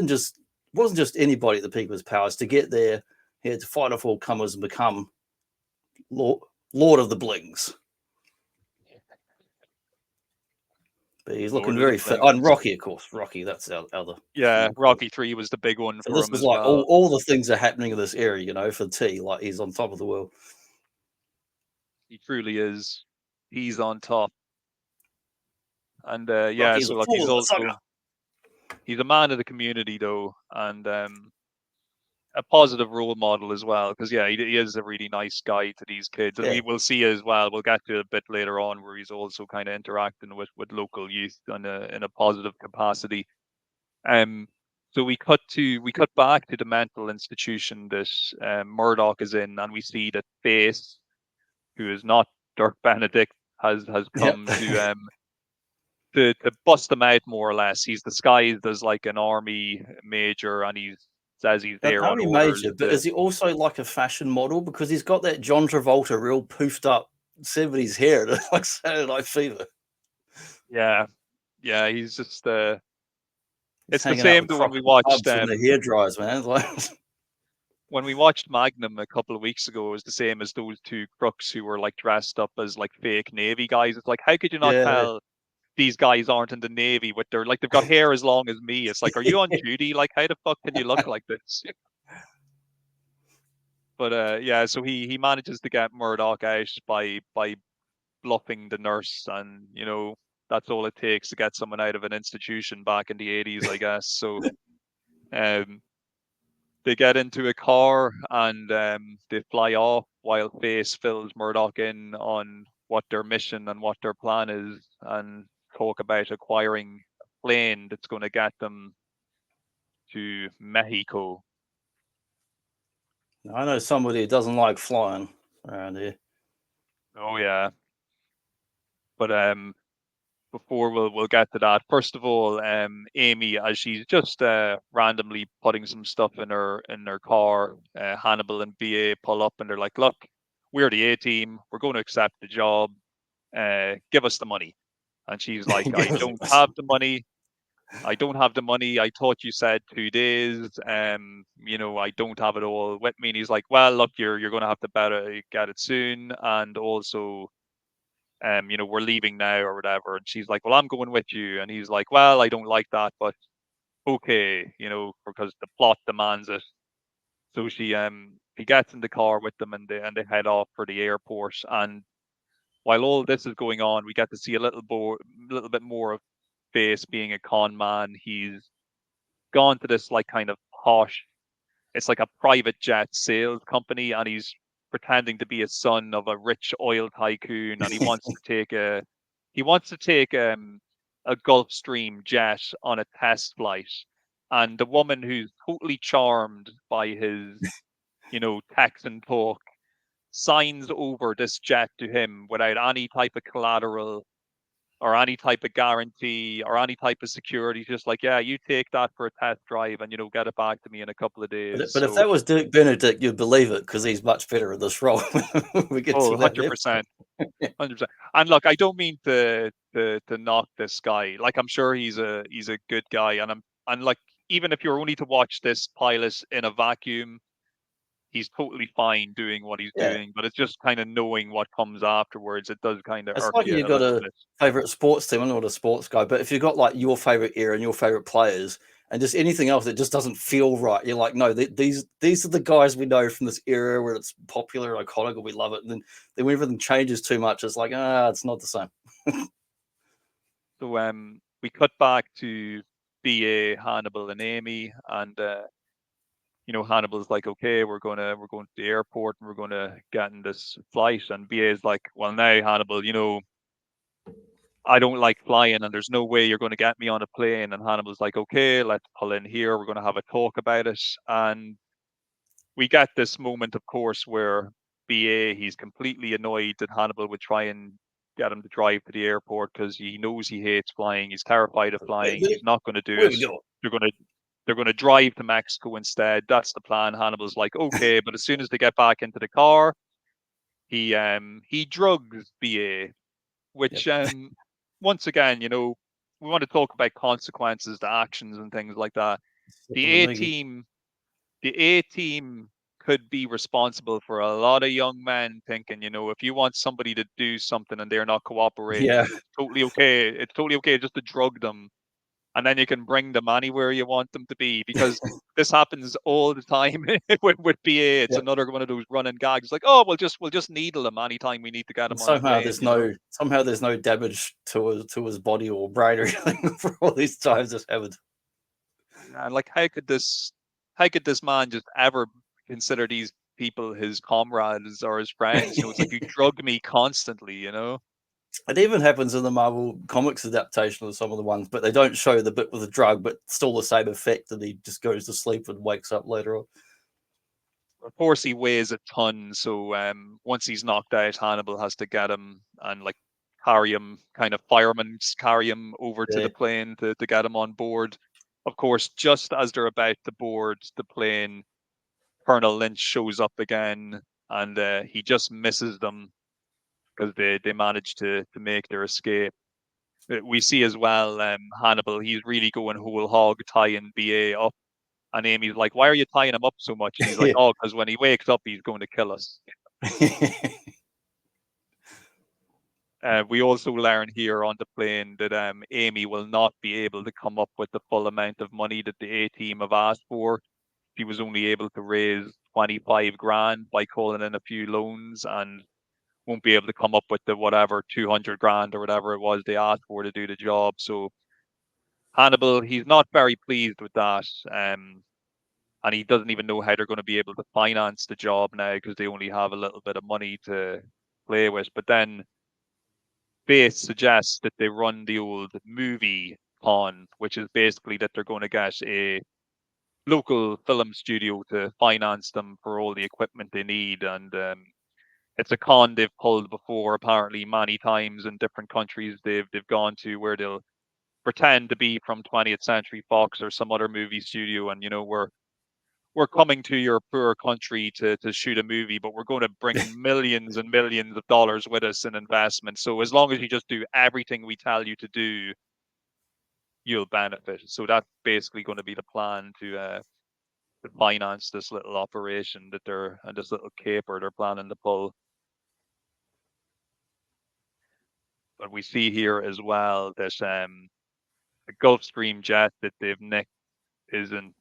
S1: just wasn't just anybody at the peak of his powers. To get there, he had to fight off all comers and become Lord of the Blings. But he's
S2: Lord
S1: looking
S2: of the
S1: very fit. Oh, and
S2: Blings.
S1: Rocky, of course. Rocky, that's our other
S2: Yeah,
S1: film, of course.
S2: Rocky 3 was the big one
S1: So
S2: for
S1: this
S2: him
S1: is
S2: as
S1: like
S2: well.
S1: all the things are happening in this area, for T. Like he's on top of the world.
S2: He truly is. He's on top. And yeah,
S1: Rocky's a
S2: so like
S1: fool of a sucker.
S2: he's a man of the community though, and a positive role model as well. Because yeah, he is a really nice guy to these kids, and
S1: Yeah.
S2: we will see as well. We'll get to a bit later on where he's also kind of interacting with local youth in a positive capacity. Um, so we cut back to the mental institution that Murdoch is in, and we see that Face, who is not Dirk Benedict, has
S1: Yep.
S2: come to bust him out more or less. He's disguised as like an army major, and he says he's
S1: An
S2: there on
S1: army
S2: orders.
S1: major, but is he also like a fashion model? Because he's got that John Travolta real poofed up 70s hair, like Saturday Night Fever.
S2: Yeah, he's just
S1: He's
S2: it's the
S1: hanging out
S2: same
S1: with
S2: though when we
S1: crocodile
S2: watched
S1: Pubs when the hair dries, man. Like,
S2: when we watched Magnum a couple of weeks ago. It was the same as those two crooks who were like dressed up as like fake Navy guys. It's like, how could you not
S1: yeah,
S2: tell these guys aren't in the Navy with their like they've got hair as long as me? It's like, are you on duty? Like, how the fuck can you look like this? But yeah, so he manages to get Murdoch out by bluffing the nurse, and that's all it takes to get someone out of an institution back in the 80s, I guess. So um they get into a car, and they fly off while Face fills Murdoch in on what their mission and what their plan is, and talk about acquiring a plane that's going to get them to Mexico.
S1: I know somebody who doesn't like flying around here.
S2: Oh yeah, but before we'll get to that, first of all, Amy, as she's just randomly putting some stuff in her car, Hannibal and BA pull up, and they're like, "Look, we're the A team. We're going to accept the job. Give us the money." And she's like, "I don't have the money. I don't have the money. I thought you said 2 days. I don't have it all with me." And he's like, "Well, look, you're going to have to better get it soon, and also." We're leaving now or whatever. And she's like, "Well, I'm going with you." And he's like, "Well, I don't like that, but okay, because the plot demands it." So he gets in the car with them, and they head off for the airport. And while all this is going on, we get to see a little bit more of Face being a con man. He's gone to this like kind of posh, it's like a private jet sales company, and he's pretending to be a son of a rich oil tycoon, and he wants to take a Gulfstream jet on a test flight. And the woman, who's totally charmed by his Texan talk, signs over this jet to him without any type of collateral or any type of guarantee or any type of security. Just like, "Yeah, you take that for a test drive, and get it back to me in a couple of days."
S1: But if
S2: So,
S1: that was Dirk Benedict, you'd believe it because he's much better at this role. We get to that
S2: 100%. 100%. And look, I don't mean to knock this guy. Like, I'm sure he's a good guy, and like, even if you're only to watch this pilot in a vacuum, he's totally fine doing what he's
S1: Yeah,
S2: doing. But it's just kind of knowing what comes afterwards. It does kind of
S1: it's
S2: irk
S1: like
S2: you
S1: you
S2: a
S1: got
S2: little
S1: a
S2: bit.
S1: favorite sports team. I'm not a sports guy, but if you've got like your favorite era and your favorite players, and just anything else that just doesn't feel right, you're like, no, these are the guys we know from this era where it's popular and iconic, and we love it. And then when everything changes too much, it's like, it's not the same.
S2: So we cut back to BA, Hannibal, and Amy, and Hannibal's like, "Okay, we're going to the airport, and we're going to get in this flight." And BA is like, "Well, now, Hannibal, I don't like flying, and there's no way you're going to get me on a plane." And Hannibal's like, "Okay, let's pull in here. We're going to have a talk about it." And we get this moment, of course, where BA, he's completely annoyed that Hannibal would try and get him to drive to the airport because he knows he hates flying. He's terrified of flying. He's not going to do
S1: Where
S2: it.
S1: we go?
S2: They're going to drive to Mexico instead. That's the plan. Hannibal's like, "Okay," but as soon as they get back into the car, he drugs BA, which
S1: Yep.
S2: once again, we want to talk about consequences to actions and things like that. The A team, the A team could be responsible for a lot of young men thinking, if you want somebody to do something and they're not cooperating,
S1: Yeah.
S2: it's totally okay. It's totally okay just to drug them, and then you can bring them anywhere you want them to be, because this happens all the time with BA. It's
S1: Yep.
S2: another one of those running gags. Like, "Oh, we'll just needle them anytime we need to get
S1: And
S2: them on a
S1: somehow
S2: plane."
S1: there's no damage to his body or brain or anything for all these times this happened.
S2: And like, how could this man just ever consider these people his comrades or his friends? It's like, "You drug me constantly."
S1: It even happens in the Marvel Comics adaptation of some of the ones, but they don't show the bit with the drug, but still the same effect that he just goes to sleep and wakes up later on.
S2: Of course, he weighs a ton, so once he's knocked out, Hannibal has to get him and like carry him, kind of firemen carry him over to the plane to get him on board. Of course, just as they're about to board the plane, Colonel Lynch shows up again, and he just misses them because they managed to make their escape. We see as well Hannibal, he's really going whole hog tying BA up. And Amy's like, why are you tying him up so much? And he's like, oh, because when he wakes up, he's going to kill us. We also learn here on the plane that Amy will not be able to come up with the full amount of money that the A-team have asked for. She was only able to raise 25 grand by calling in a few loans and won't be able to come up with the whatever 200 grand or whatever it was they asked for to do the job. So Hannibal, he's not very pleased with that. And he doesn't even know how they're going to be able to finance the job now because they only have a little bit of money to play with. But then Bates suggests that they run the old movie con, which is basically that they're going to get a local film studio to finance them for all the equipment they need. And it's a con they've pulled before, apparently many times in different countries they've gone to, where they'll pretend to be from 20th Century Fox or some other movie studio, and we're coming to your poor country to shoot a movie, but we're going to bring millions and millions of dollars with us in investment. So as long as you just do everything we tell you to do, you'll benefit. So that's basically going to be the plan to finance this little operation and this little caper they're planning to pull. But we see here as well that the Gulfstream jet that they've nicked isn't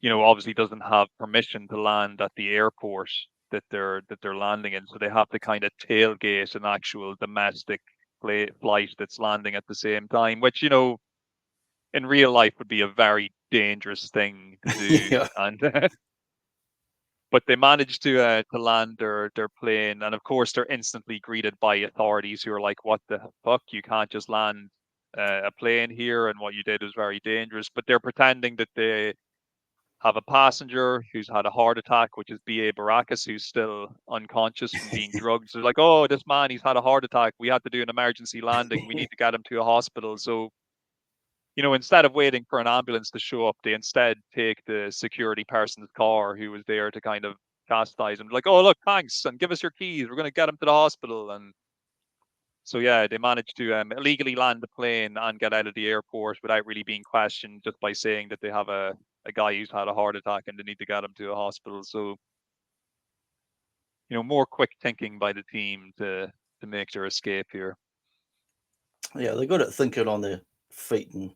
S2: obviously doesn't have permission to land at the airport that they're landing in, so they have to kind of tailgate an actual domestic flight that's landing at the same time, which in real life would be a very dangerous thing to do. And but they managed to land their plane, and of course they're instantly greeted by authorities who are like, "What the fuck? You can't just land a plane here, and what you did was very dangerous." But they're pretending that they have a passenger who's had a heart attack, which is B.A. Baracus, who's still unconscious from being drugged. So they're like, oh, this man, he's had a heart attack. We had to do an emergency landing. We need to get him to a hospital. So, instead of waiting for an ambulance to show up, they instead take the security person's car who was there to kind of chastise him. Like, oh, look, thanks, and give us your keys. We're going to get him to the hospital. And so, yeah, they managed to illegally land the plane and get out of the airport without really being questioned, just by saying that they have a guy who's had a heart attack and they need to get him to a hospital. So, more quick thinking by the team to make their escape here.
S1: Yeah, they're good at thinking on their feet and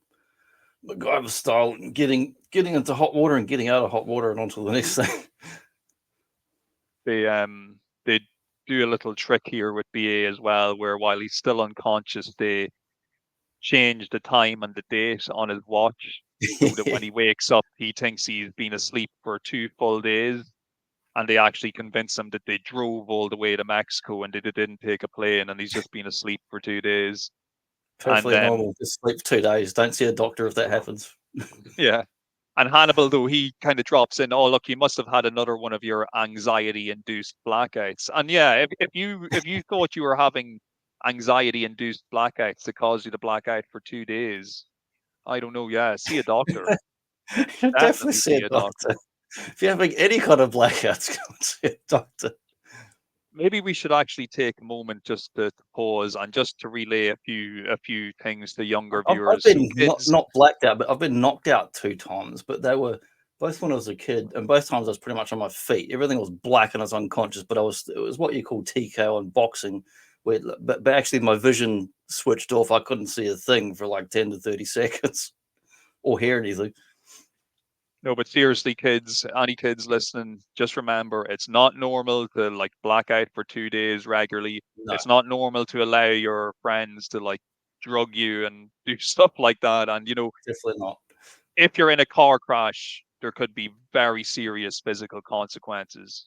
S1: MacGyver style, and getting into hot water and getting out of hot water and onto the next thing.
S2: They do a little trick here with BA as well, where while he's still unconscious, they change the time and the date on his watch so that when he wakes up, he thinks he's been asleep for 2 full days. And they actually convince him that they drove all the way to Mexico and they didn't take a plane, and he's just been asleep for 2 days.
S1: Perfectly normal. Just sleep for 2 days. Don't see a doctor if that happens.
S2: Yeah. And Hannibal, though, he kind of drops in, oh, look, you must have had another one of your anxiety-induced blackouts. And yeah, if you thought you were having anxiety-induced blackouts that caused you to black out for 2 days, I don't know. Yeah, see a doctor.
S1: Definitely see a doctor. If you're having any kind of blackouts, go and see a doctor.
S2: Maybe we should actually take a moment just to pause and just to relay a few things to younger viewers.
S1: I've been not blacked out, but I've been knocked out 2 times. But they were both when I was a kid, and both times I was pretty much on my feet. Everything was black and I was unconscious, but it was what you call TKO in boxing, but actually my vision switched off. I couldn't see a thing for like 10 to 30 seconds or hear anything.
S2: No, but seriously, kids, any kids listening, just remember, it's not normal to like black out for 2 days regularly. No. It's not normal to allow your friends to like drug you and do stuff like that. And
S1: definitely not.
S2: If you're in a car crash, there could be very serious physical consequences.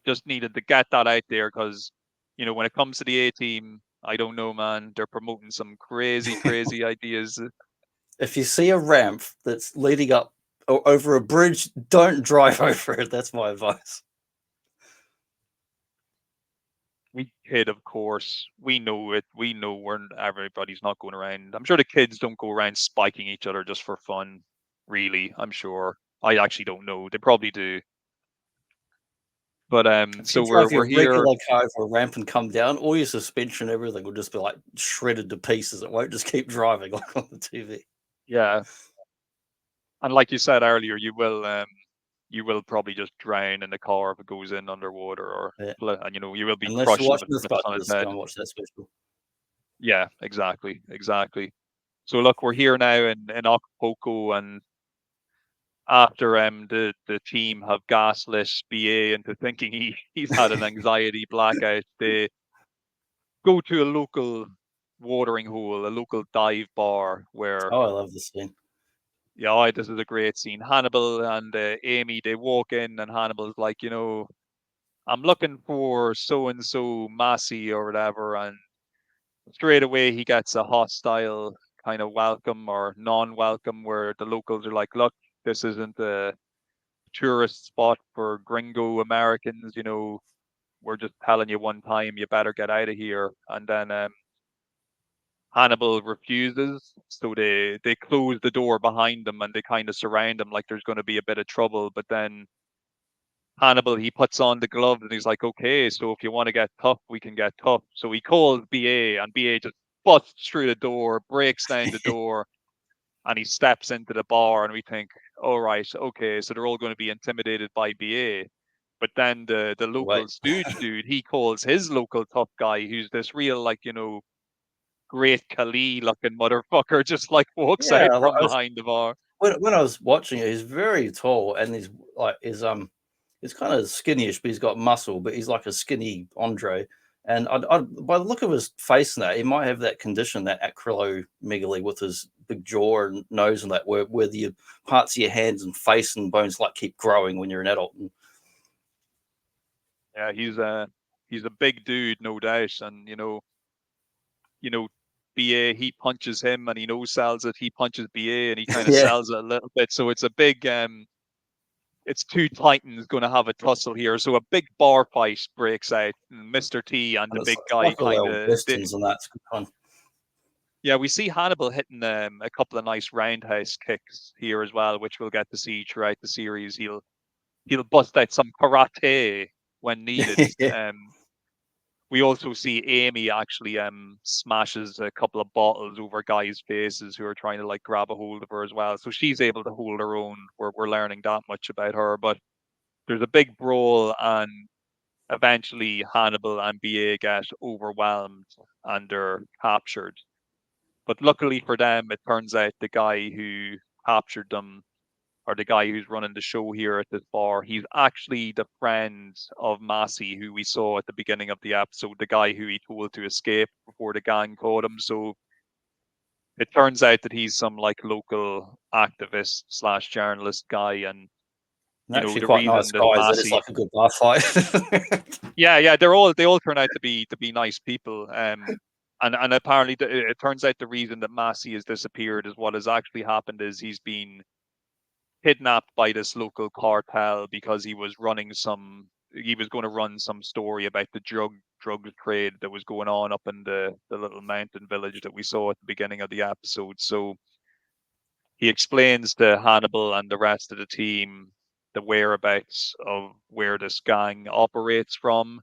S2: Just needed to get that out there because, when it comes to the A-team, I don't know, man, they're promoting some crazy ideas.
S1: If you see a ramp that's leading up or over a bridge, don't drive over it. That's my advice.
S2: we kid, of course, we know it. We know everybody's not going around. I'm sure the kids don't go around spiking each other just for fun. Really, I'm sure. I actually don't know. They probably do. But
S1: If you
S2: so
S1: drive
S2: we're
S1: your
S2: here.
S1: regular car over a ramp and come down, all your suspension, everything will just be like shredded to pieces. It won't just keep driving like on the TV.
S2: Yeah, and like you said earlier, you will probably just drown in the car if it goes in underwater, or
S1: Yeah.
S2: and you will be
S1: Unless you're
S2: crushed if
S1: watching
S2: it's on its
S1: Mythbusters,
S2: head.
S1: go and watch that special.
S2: Yeah, exactly. So look, we're here now in Acapulco, and after the team have gaslit BA into thinking he's had an anxiety blackout, they go to a local watering hole, a local dive bar where,
S1: Oh, I love this scene.
S2: yeah, this is a great scene. Hannibal and Amy, they walk in, and Hannibal's like, I'm looking for so and so Massey or whatever, and straight away he gets a hostile kind of welcome or non-welcome, where the locals are like, look, this isn't a tourist spot for gringo Americans, we're just telling you one time, you better get out of here. And then Hannibal refuses, so they close the door behind them and they kind of surround him like there's going to be a bit of trouble. But then Hannibal, he puts on the gloves and he's like, okay, so if you want to get tough, we can get tough. So he calls BA, and BA just busts through the door, breaks down the door, and he steps into the bar. And we think, all right, okay, so they're all going to be intimidated by BA. But then the
S1: Wait.
S2: local stooge dude, he calls his local tough guy, who's this real, like, great Khali looking motherfucker, just like walks
S1: Yeah,
S2: out
S1: I
S2: from
S1: was,
S2: behind the bar.
S1: when I was watching it, he's very tall and he's like he's kind of skinnish, but he's got muscle, but he's like a skinny Andre. And by the look of his face now, he might have that condition, that acromegaly, with his big jaw and nose and that, where the parts of your hands and face and bones like keep growing when you're an adult. And
S2: Yeah, he's a big dude, no doubt. And you know, BA, he punches him and he no sells it. He punches BA and he kind of
S1: yeah,
S2: sells it a little bit. So it's a big it's two titans going to have a tussle here. So a big bar fight breaks out. Mr. T and
S1: and
S2: the
S1: it's
S2: big guy
S1: like all the
S2: kind
S1: old
S2: of
S1: westerns and that's good fun.
S2: yeah, we see Hannibal hitting a couple of nice roundhouse kicks here as well, which we'll get to see throughout the series. He'll bust out some karate when needed.
S1: yeah,
S2: We also see Amy actually smashes a couple of bottles over guys' faces who are trying to like grab a hold of her as well. So she's able to hold her own. We're learning that much about her. But there's a big brawl, and eventually Hannibal and BA get overwhelmed and they're captured. But luckily for them, it turns out the guy who captured them, or the guy who's running the show here at this bar, he's actually the friend of Massey, who we saw at the beginning of the episode, the guy who he told to escape before the gang caught him. So it turns out that he's some like local activist slash journalist guy, and
S1: and actually
S2: the
S1: quite nice
S2: reason that
S1: guys. That is
S2: Massey,
S1: like a good bar fight.
S2: yeah, they all turn out to be nice people. And apparently it turns out the reason that Massey has disappeared is what has actually happened is he's been kidnapped by this local cartel because he was going to run some story about the drug trade that was going on up in the little mountain village that we saw at the beginning of the episode. So he explains to Hannibal and the rest of the team the whereabouts of where this gang operates from,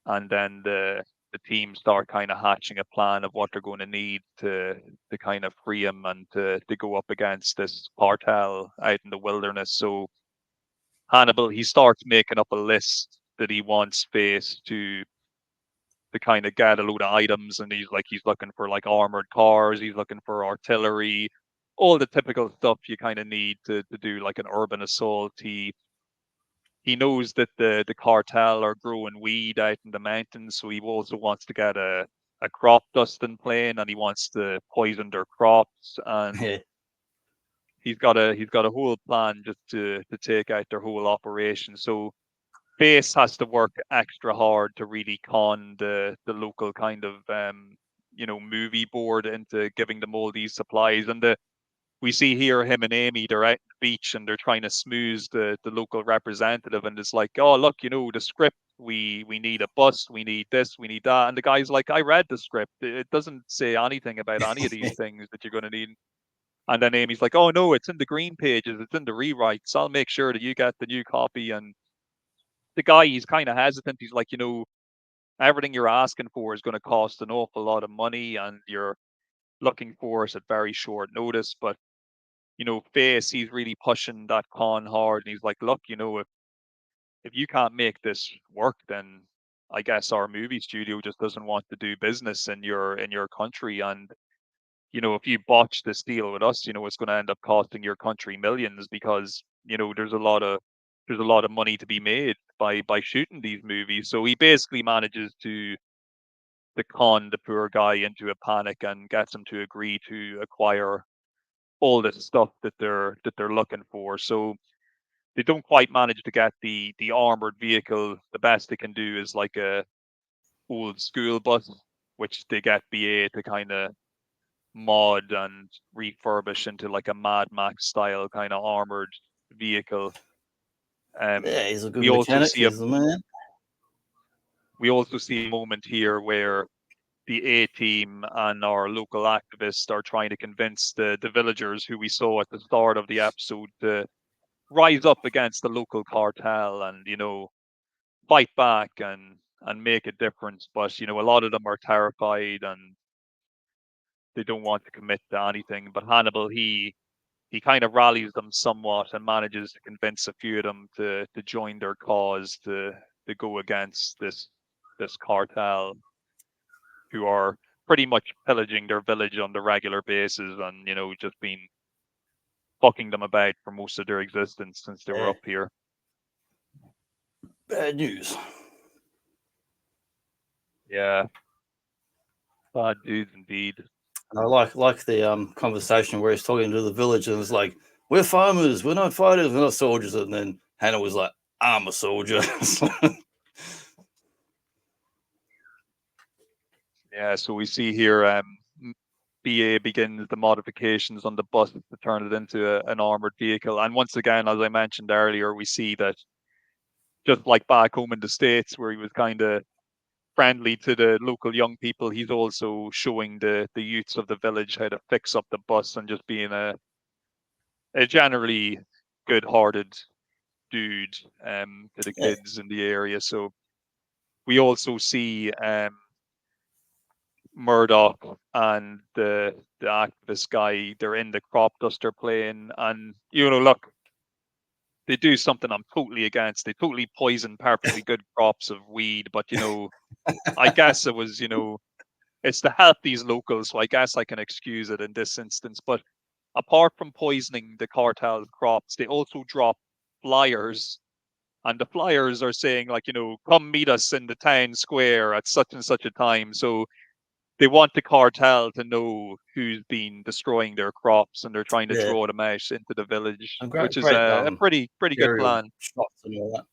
S2: and then the team start kind of hatching a plan of what they're going to need to kind of free him and to go up against this cartel out in the wilderness. So Hannibal, he starts making up a list that he wants Face to kind of get a load of items, and he's looking for like armored cars, he's looking for artillery, all the typical stuff you kind of need to do like an urban assault. He knows that the cartel are growing weed out in the mountains, so he also wants to get a crop dusting plane, and he wants to poison their crops. And
S1: yeah,
S2: he's got a whole plan just to take out their whole operation. So Base has to work extra hard to really con the local kind of movie board into giving them all these supplies. And we see here him and Amy, they're out beach and they're trying to smooth the local representative, and it's like, oh look, the script, we need a bus, we need this, we need that, and the guy's like, I read the script, it doesn't say anything about any of these things that you're going to need. And then Amy's like, oh no, it's in the green pages, it's in the rewrites, I'll make sure that you get the new copy. And the guy, he's kind of hesitant, he's like, everything you're asking for is going to cost an awful lot of money, and you're looking for it at very short notice. But Face, he's really pushing that con hard, and he's like, look, if you can't make this work, then I guess our movie studio just doesn't want to do business in your country. And if you botch this deal with us, it's going to end up costing your country millions, because there's a lot of money to be made by shooting these movies. So he basically manages to con the poor guy into a panic and gets him to agree to acquire all this stuff that they're looking for. So they don't quite manage to get the armored vehicle. The best they can do is like a old school bus, which they get BA to kind of mod and refurbish into like a Mad Max style kind of armored vehicle.
S1: Yeah, he's a good
S2: we also
S1: mechanic.
S2: see a
S1: He's the man.
S2: we also see a moment here where the A team and our local activists are trying to convince the villagers who we saw at the start of the episode to rise up against the local cartel and fight back and make a difference. But a lot of them are terrified and they don't want to commit to anything. But Hannibal, he kind of rallies them somewhat and manages to convince a few of them to join their cause, to go against this cartel, who are pretty much pillaging their village on the regular basis, and just been fucking them about for most of their existence since they were up here.
S1: Bad news.
S2: Yeah, bad dudes indeed.
S1: I like the conversation where he's talking to the village and it's like, we're farmers, we're not fighters, we're not soldiers. And then Hannah was like, I'm a soldier.
S2: Yeah, so we see here BA begins the modifications on the bus to turn it into an armored vehicle. And once again, as I mentioned earlier, we see that just like back home in the States, where he was kind of friendly to the local young people, he's also showing the youths of the village how to fix up the bus and just being a generally good-hearted dude to the
S1: Yeah.
S2: kids in the area. So we also see Murdoch and the activist guy, they're in the crop duster plane, and look, they do something I'm totally against. They totally poison perfectly good crops of weed, but I guess it was it's to help these locals, so I guess I can excuse it in this instance. But apart from poisoning the cartel crops, they also drop flyers, and the flyers are saying like, come meet us in the town square at such and such a time. So they want the cartel to know who's been destroying their crops, and they're trying to
S1: Yeah.
S2: draw them out into the village,
S1: And
S2: which is
S1: great
S2: a pretty good
S1: aerial
S2: plan.
S1: shots and all that.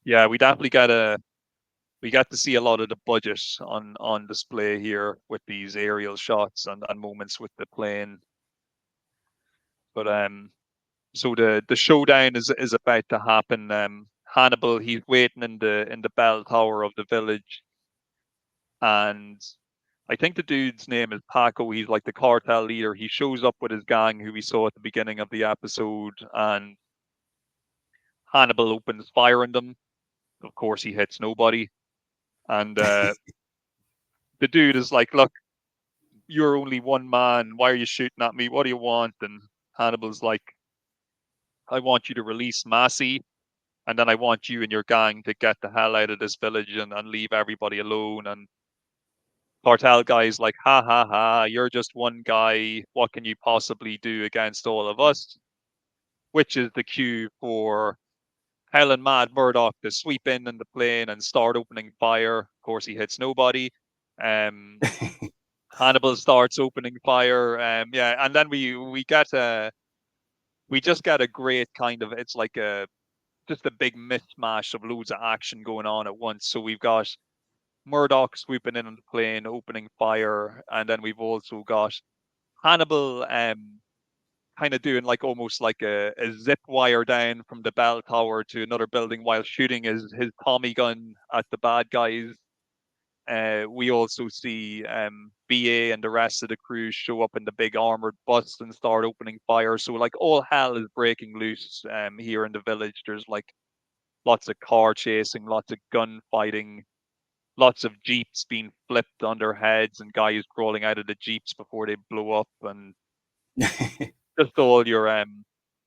S2: Yeah, we definitely we got to see a lot of the budget on display here with these aerial shots and moments with the plane. But so the showdown is about to happen. Hannibal, he's waiting in the bell tower of the village, and I think the dude's name is Paco. He's like the cartel leader. He shows up with his gang, who we saw at the beginning of the episode, and Hannibal opens fire on them. Of course, he hits nobody, and the dude is like, "Look, you're only one man. Why are you shooting at me? What do you want?" And Hannibal's like, "I want you to release Massey, and then I want you and your gang to get the hell out of this village and leave everybody alone." And cartel guy's like, "Ha ha ha, you're just one guy. What can you possibly do against all of us?" Which is the cue for Helen Mad Murdoch to sweep in the plane and start opening fire. Of course, he hits nobody. Um, Hannibal starts opening fire. Yeah, and then we just get a great kind of, it's like just a big mishmash of loads of action going on at once. So we've got Murdoch swooping in on the plane, opening fire, and then we've also got Hannibal kind of doing like almost like a zip wire down from the bell tower to another building while shooting his Tommy gun at the bad guys. We also see BA and the rest of the crew show up in the big armored bus and start opening fire. So like all hell is breaking loose here in the village. There's like lots of car chasing, lots of gunfighting, lots of jeeps being flipped on their heads, and guys crawling out of the jeeps before they blow up, and just all your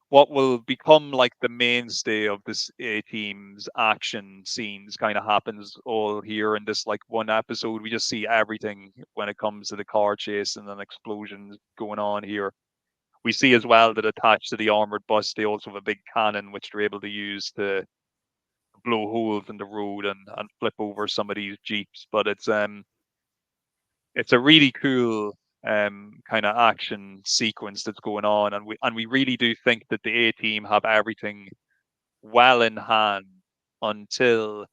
S2: what will become like the mainstay of this A team's action scenes kind of happens all here in this like one episode. We just see everything when it comes to the car chase and then explosions going on here. We see as well that attached to the armored bus, they also have a big cannon which they're able to use to blow holes in the road and flip over some of these jeeps. But it's a really cool kind of action sequence that's going on, and we really do think that the A team have everything well in hand until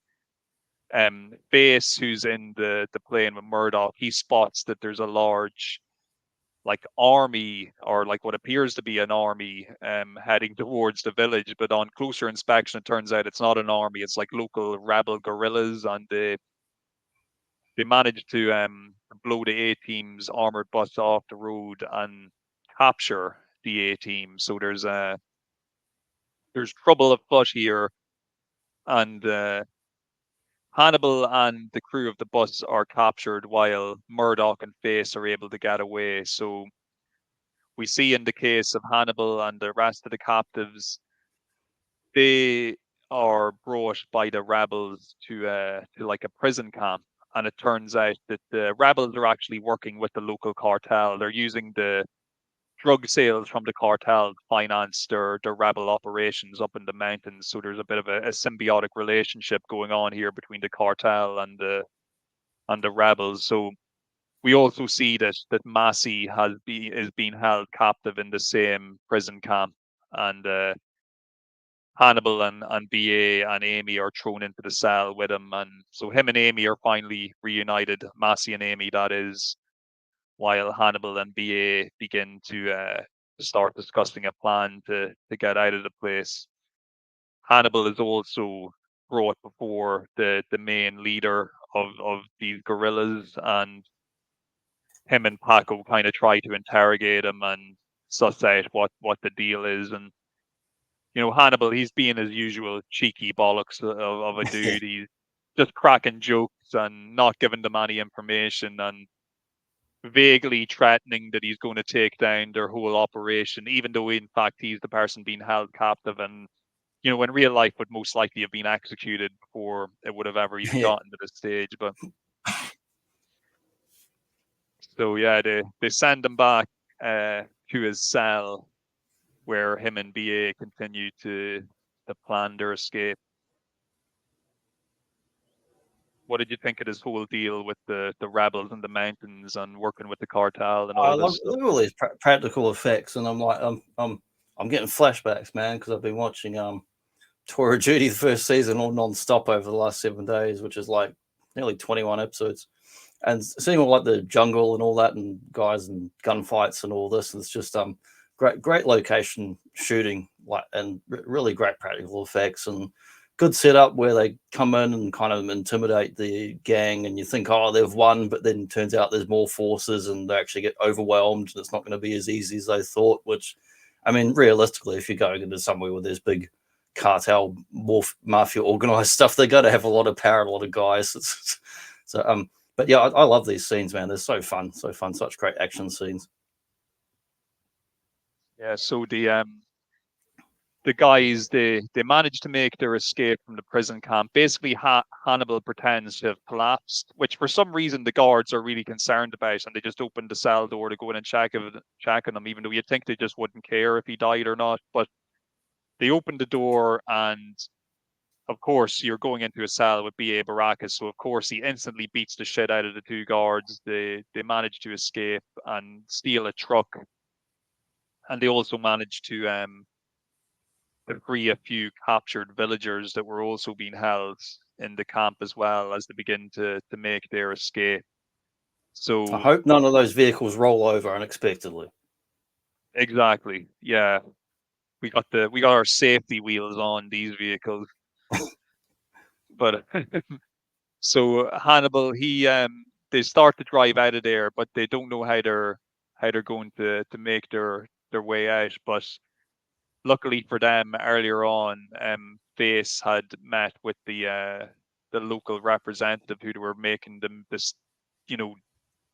S2: Base, who's in the plane with Murdoch, he spots that there's a large like army, or like what appears to be an army heading towards the village, but on closer inspection it turns out it's not an army, it's like local rebel guerrillas, and they managed to blow the A team's armored bus off the road and capture the A team. So there's trouble afoot here, and Hannibal and the crew of the bus are captured while Murdoch and Face are able to get away. So we see in the case of Hannibal and the rest of the captives, they are brought by the rebels to like a prison camp. And it turns out that the rebels are actually working with the local cartel. They're using the drug sales from the cartel to finance their rebel operations up in the mountains. So there's a bit of a symbiotic relationship going on here between the cartel and the rebels. So we also see that Massey is being held captive in the same prison camp, and Hannibal and BA and Amy are thrown into the cell with him, and so him and Amy are finally reunited. Massey and Amy, that is, while Hannibal and BA begin to start discussing a plan to get out of the place. Hannibal is also brought before the main leader of these guerrillas, and him and Paco kind of try to interrogate him and suss out what the deal is. And you know, Hannibal, he's being his usual cheeky bollocks of a dude. He's just cracking jokes and not giving them any information, and vaguely threatening that he's going to take down their whole operation, even though in fact he's the person being held captive, and you know, in real life would most likely have been executed before it would have ever even gotten to this stage. But so yeah, they send him back to his cell, where him and BA continue to plan their escape. What did you think of this whole deal with the rebels in the mountains and working with the cartel and all
S1: I
S2: this
S1: love
S2: stuff?
S1: all these practical effects, and I'm like, I'm getting flashbacks, man, because I've been watching Tour of Duty the first season all non-stop over the last 7 days, which is like nearly 21 episodes, and seeing all like the jungle and all that, and guys and gunfights and all this, it's just great location shooting, like, and really great practical effects, and good setup where they come in and kind of intimidate the gang, and you think, oh, they've won, but then it turns out there's more forces and they actually get overwhelmed, and it's not going to be as easy as they thought. Which, I mean, realistically, if you're going into somewhere where there's big cartel, mafia organized stuff, they got to have a lot of power, a lot of guys. So but yeah, I love these scenes, man. They're so fun, such great action scenes.
S2: Yeah, so the guys, they managed to make their escape from the prison camp. Basically, Hannibal pretends to have collapsed, which for some reason the guards are really concerned about, and they just open the cell door to go in and check on him, even though you'd think they just wouldn't care if he died or not. But they open the door, and of course you're going into a cell with B.A. Baracus, so of course he instantly beats the shit out of the two guards. They manage to escape and steal a truck, and they also manage to free a few captured villagers that were also being held in the camp as well, as they begin to make their escape.
S1: I
S2: So
S1: hope none of those vehicles roll over unexpectedly.
S2: Exactly. Yeah. We got our safety wheels on these vehicles. But so Hannibal, they start to drive out of there, but they don't know how they're going to make their way out. But luckily for them, earlier on, Face had met with the local representative who they were making them this, you know,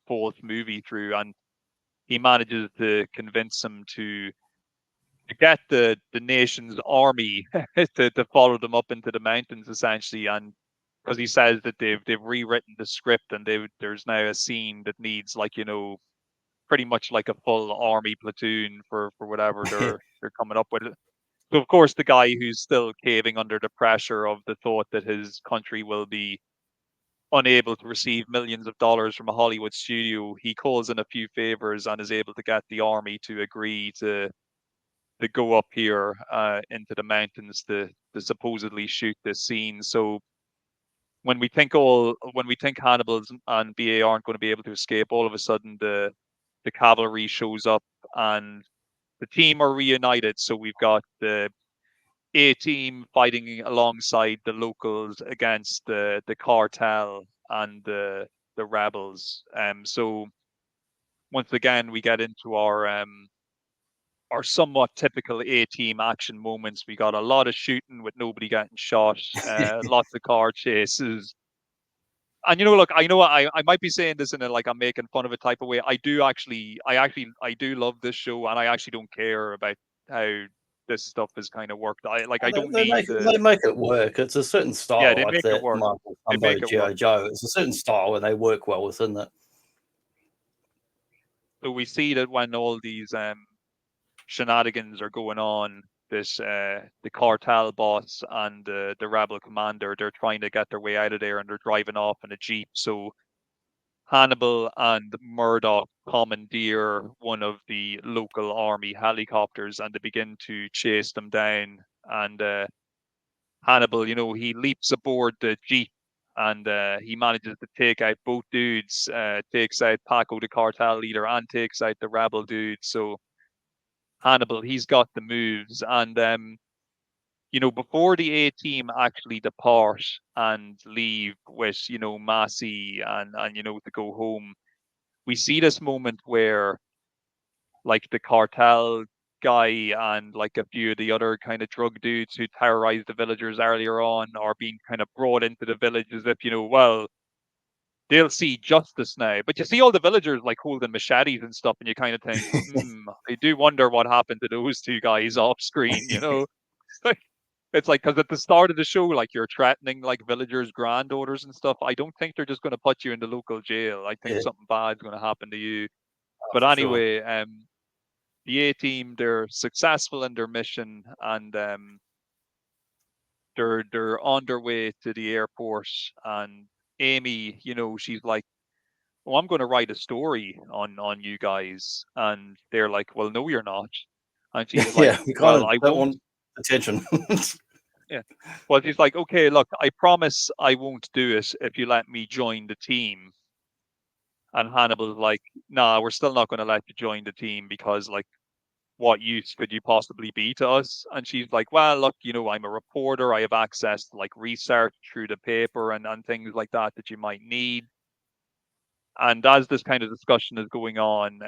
S2: false movie through, and he manages to convince them to get the nation's army to follow them up into the mountains, essentially. And because he says that they've rewritten the script, and there's now a scene that needs, like, pretty much like a full army platoon for whatever they're coming up with. So of course the guy who's still caving under the pressure of the thought that his country will be unable to receive millions of dollars from a Hollywood studio, he calls in a few favors and is able to get the army to agree to go up here into the mountains to supposedly shoot this scene. So when we think Hannibal and BA aren't going to be able to escape, all of a sudden the cavalry shows up and the team are reunited. So we've got the A team fighting alongside the locals against the cartel and the rebels. So once again we get into our somewhat typical A-team action moments. We got a lot of shooting with nobody getting shot, lots of car chases. And look, I know I might be saying this in a like I'm making fun of it type of way. I do love this show, and I actually don't care about how this stuff is kind of worked. I don't
S1: They
S2: need
S1: make
S2: to.
S1: they make it work. It's a certain
S2: Yeah,
S1: style,
S2: they
S1: like
S2: make it
S1: that
S2: work.
S1: Marvel
S2: They
S1: Rambo
S2: make it
S1: G.I.
S2: work.
S1: Joe. It's a certain style, and they work well within that.
S2: So we see that when all these shenanigans are going on, the cartel boss and the rebel commander, they're trying to get their way out of there, and they're driving off in a jeep. So Hannibal and Murdoch commandeer one of the local army helicopters, and they begin to chase them down. And Hannibal, he leaps aboard the jeep, and he manages to take out both dudes, takes out Paco, the cartel leader, and takes out the rebel dude. So Hannibal, he's got the moves. And before the A team actually depart and leave with, Massey and to go home, we see this moment where, like, the cartel guy and like a few of the other kind of drug dudes who terrorized the villagers earlier on are being kind of brought into the village as if, well, they'll see justice now. But you see all the villagers like holding machetes and stuff, and you kind of think, I do wonder what happened to those two guys off screen. It's like, because at the start of the show, like, you're threatening like villagers' granddaughters and stuff. I don't think they're just going to put you in the local jail. I think
S1: Yeah,
S2: something bad's going to happen to you. But
S1: for sure.
S2: anyway, the A team, they're successful in their mission, and they're on their way to the airport. And Amy, she's like, "Oh, I'm going to write a story on you guys," and they're like, "Well, no, you're not." And she's like,
S1: Yeah, we kind
S2: "Well,
S1: of
S2: I
S1: don't
S2: won't."
S1: want attention.
S2: Yeah. Well, she's like, "Okay, look, I promise I won't do it if you let me join the team." And Hannibal's like, "Nah, we're still not going to let you join the team because, like, what use could you possibly be to us?" And she's like, "Well, look, I'm a reporter. I have access to like research through the paper and things like that you might need." And as this kind of discussion is going on,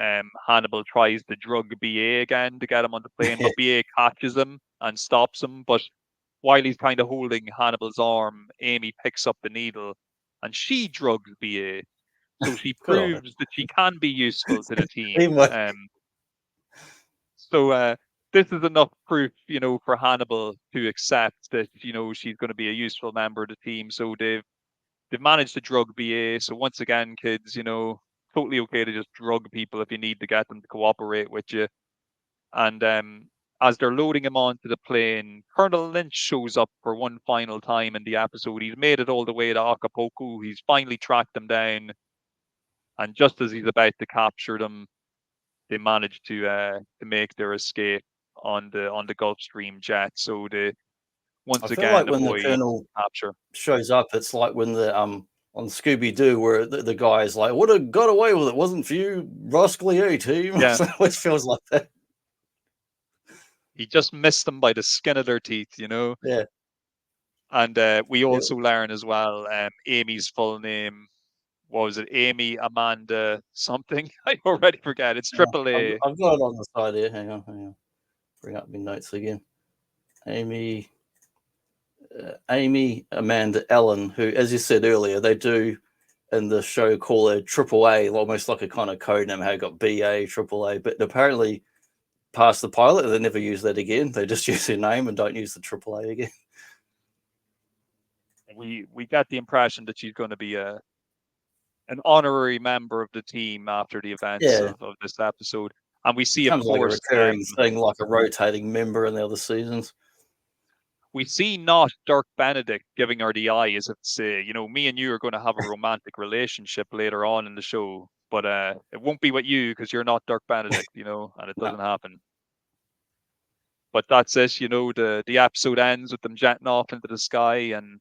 S2: Hannibal tries to drug BA again to get him on the plane, but BA catches him and stops him. But while he's kind of holding Hannibal's arm, Amy picks up the needle and she drugs BA. So she
S1: Good on her.
S2: proves that she can be useful to the team.
S1: Teamwork.
S2: So this is enough proof, for Hannibal to accept that, she's going to be a useful member of the team. So they've managed to drug BA. So once again, kids, totally okay to just drug people if you need to get them to cooperate with you. And as they're loading him onto the plane, Colonel Lynch shows up for one final time in the episode. He's made it all the way to Acapulco. He's finally tracked them down. And just as he's about to capture them, they manage to make their escape on the Gulfstream jet. So they
S1: I
S2: once
S1: feel
S2: again
S1: like when the
S2: avoid
S1: Colonel
S2: capture.
S1: shows up, it's like when the on Scooby Doo, where the guy is like, "Would have got away with it, wasn't for you, rascally A team."
S2: Yeah.
S1: So it feels like that.
S2: he just missed them by the skin of their teeth, you know.
S1: Yeah.
S2: And we also learn as well Amy's full name. What was it? Amy Amanda something? I already forget. It's AAA.
S1: I've got it on the side here. Hang on. Bring up my notes again. Amy Amanda Ellen, who, as you said earlier, they do in the show call her AAA, almost like a kind of code name. How you got BA, AAA, but apparently past the pilot, they never use that again. They just use her name and don't use the AAA again.
S2: We got the impression that she's going to be an honorary member of the team after the events of this episode, and we see, of
S1: Like a
S2: course,
S1: recurring thing, like a rotating member in the other seasons.
S2: We see not Dirk Benedict giving her the eye as if to say, you know, me and you are going to have a romantic relationship later on in the show, but it won't be with you because you're not Dirk Benedict, you know, and it doesn't happen. But that's it, you know, the episode ends with them jetting off into the sky, and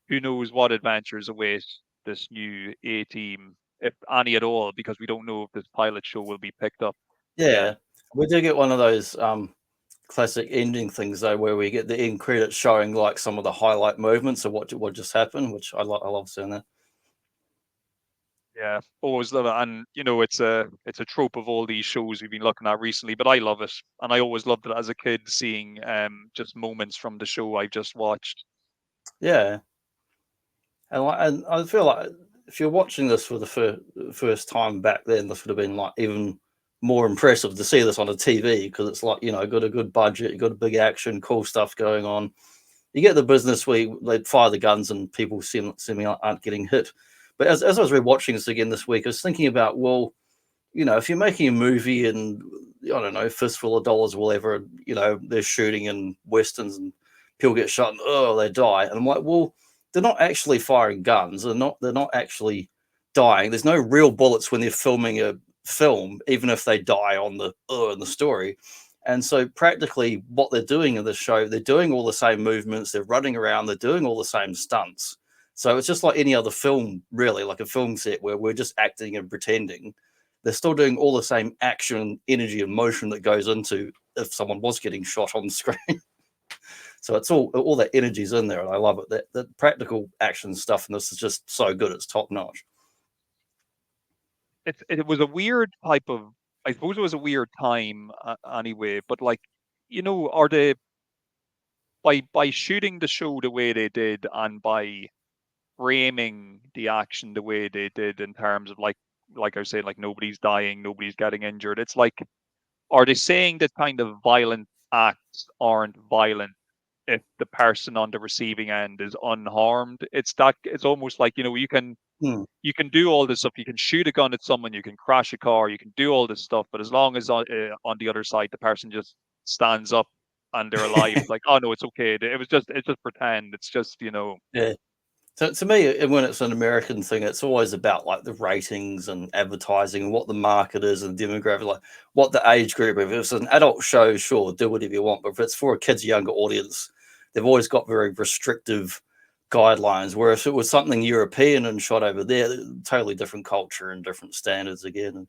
S2: who knows what adventures await this new A-team, if any at all, because we don't know if this pilot show will be picked up.
S1: Yeah,
S2: again.
S1: we do get one of those classic ending things though, where we get the end credits showing like some of the highlight movements of what just happened, which I love seeing that.
S2: Yeah, always love it, and you know it's a trope of all these shows we've been looking at recently. But I love it, and I always loved it as a kid, seeing just moments from the show I just watched.
S1: Yeah, and I feel like if you're watching this for the first time back then, this would have been like even more impressive to see this on a TV, because it's like, you know, got a good budget, you got a big action, cool stuff going on. You get the business where they fire the guns and people seemingly aren't getting hit. But as I was rewatching this again this week, I was thinking about, well, you know, if you're making a movie and, I don't know, fistful of dollars or whatever, you know, they're shooting in westerns and people get shot and they die. And I'm like, well, they're not actually firing guns. They're not actually dying. There's no real bullets when they're filming a film, even if they die on the in the story. And so practically what they're doing in the show, they're doing all the same movements, they're running around, they're doing all the same stunts. So it's just like any other film, really, like a film set where we're just acting and pretending. They're still doing all the same action, energy, and motion that goes into if someone was getting shot on screen. So it's all that energy's in there, and I love it. That practical action stuff in this is just so good. It's top notch.
S2: It was a weird type of, I suppose it was a weird time anyway. But like, you know, are they by shooting the show the way they did and by framing the action the way they did in terms of like I was saying, like nobody's dying, nobody's getting injured. It's like, are they saying that kind of violent acts aren't violent if the person on the receiving end is unharmed? It's almost like, you know, you can do all this stuff. You can shoot a gun at someone, you can crash a car, you can do all this stuff, but as long as on the other side the person just stands up and they're alive, it's like, oh no, it's okay. It's just pretend. It's just, you know.
S1: Yeah. So to me, when it's an American thing, it's always about like the ratings and advertising and what the market is and demographic, like what the age group. If it's an adult show, sure, do whatever you want. But if it's for a kid's younger audience, they've always got very restrictive guidelines. Whereas if it was something European and shot over there, totally different culture and different standards again.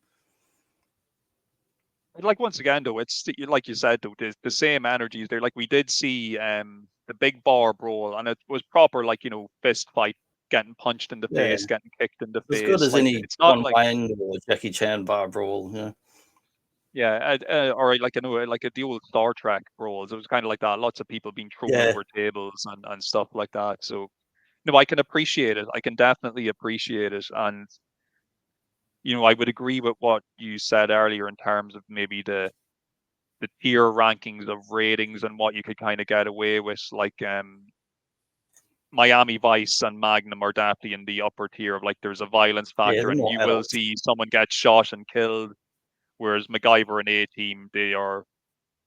S2: Like, once again, though, it's like you said, though, the same energies there. Like, we did see the big bar brawl, and it was proper, like, you know, fist fight, getting punched in the face, getting kicked in the
S1: As good
S2: face.
S1: as
S2: Like,
S1: any
S2: it's not
S1: John
S2: like,
S1: Wayne or Jackie Chan bar brawl.
S2: yeah, or like, I know, like the old Star Trek brawls. It was kind of like that. Lots of people being thrown over tables and stuff like that. So, no, I can appreciate it. I can definitely appreciate it. And, you know, I would agree with what you said earlier in terms of maybe the tier rankings of ratings and what you could kind of get away with. Like, Miami Vice and Magnum are definitely in the upper tier of, like, there's a violence factor and you will see someone get shot and killed. Whereas MacGyver and A-Team, they are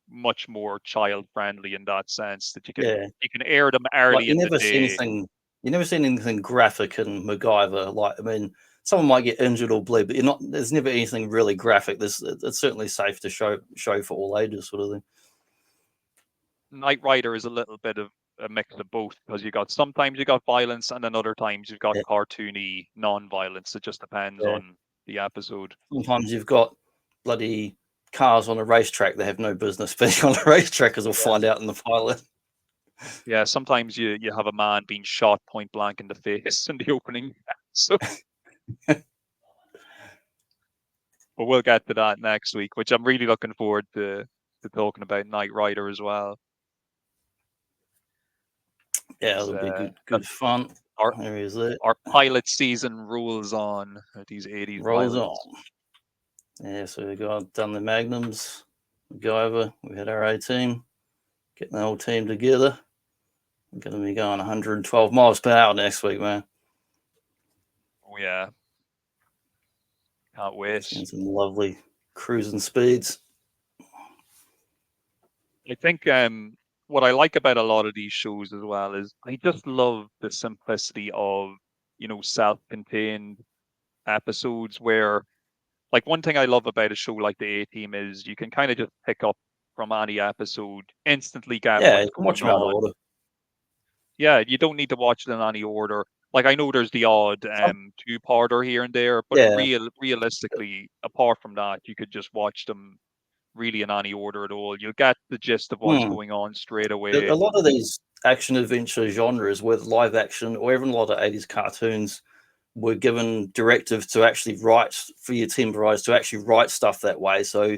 S2: much more child friendly in that sense, that you can air them early
S1: Like
S2: in the day.
S1: You never seen anything graphic in MacGyver. Like, I mean, someone might get injured or bleed, but there's never anything really graphic. It's certainly safe to show for all ages, sort of thing.
S2: Knight Rider is a little bit of a mix of both, because sometimes you got violence and then other times you've got cartoony non-violence. It just depends on the episode.
S1: Sometimes you've got bloody cars on a racetrack, they have no business being on a racetrack, as we'll find out in the pilot.
S2: Yeah, sometimes you have a man being shot point blank in the face in the opening. So, but we'll get to that next week, which I'm really looking forward to talking about Knight Rider as well.
S1: Yeah, it'll be good fun.
S2: Our,
S1: there he is there.
S2: Our pilot season rolls on at these 80s
S1: Rolls
S2: pilots.
S1: on. Yeah, so we done the Magnums. We go over. We had our A team, getting the whole team together. We're going to be going 112 miles per hour next week, man.
S2: Oh yeah, can't wait.
S1: Seeing some lovely cruising speeds.
S2: I think what I like about a lot of these shows as well is I just love the simplicity of, self-contained episodes where, like, one thing I love about a show like the A-Team is you can kind of just pick up from any episode, instantly get
S1: Yeah,
S2: what's
S1: you can watch
S2: going
S1: them out of
S2: on.
S1: order.
S2: Yeah, you don't need to watch it in any order. Like, I know there's the odd two-parter here and there, but
S1: Yeah.
S2: realistically, apart from that, you could just watch them really in any order at all. You'll get the gist of what's going on straight away.
S1: A lot of these action adventure genres with live action, or even a lot of 80s cartoons, were given directives to actually write for your team providers to actually write stuff that way. So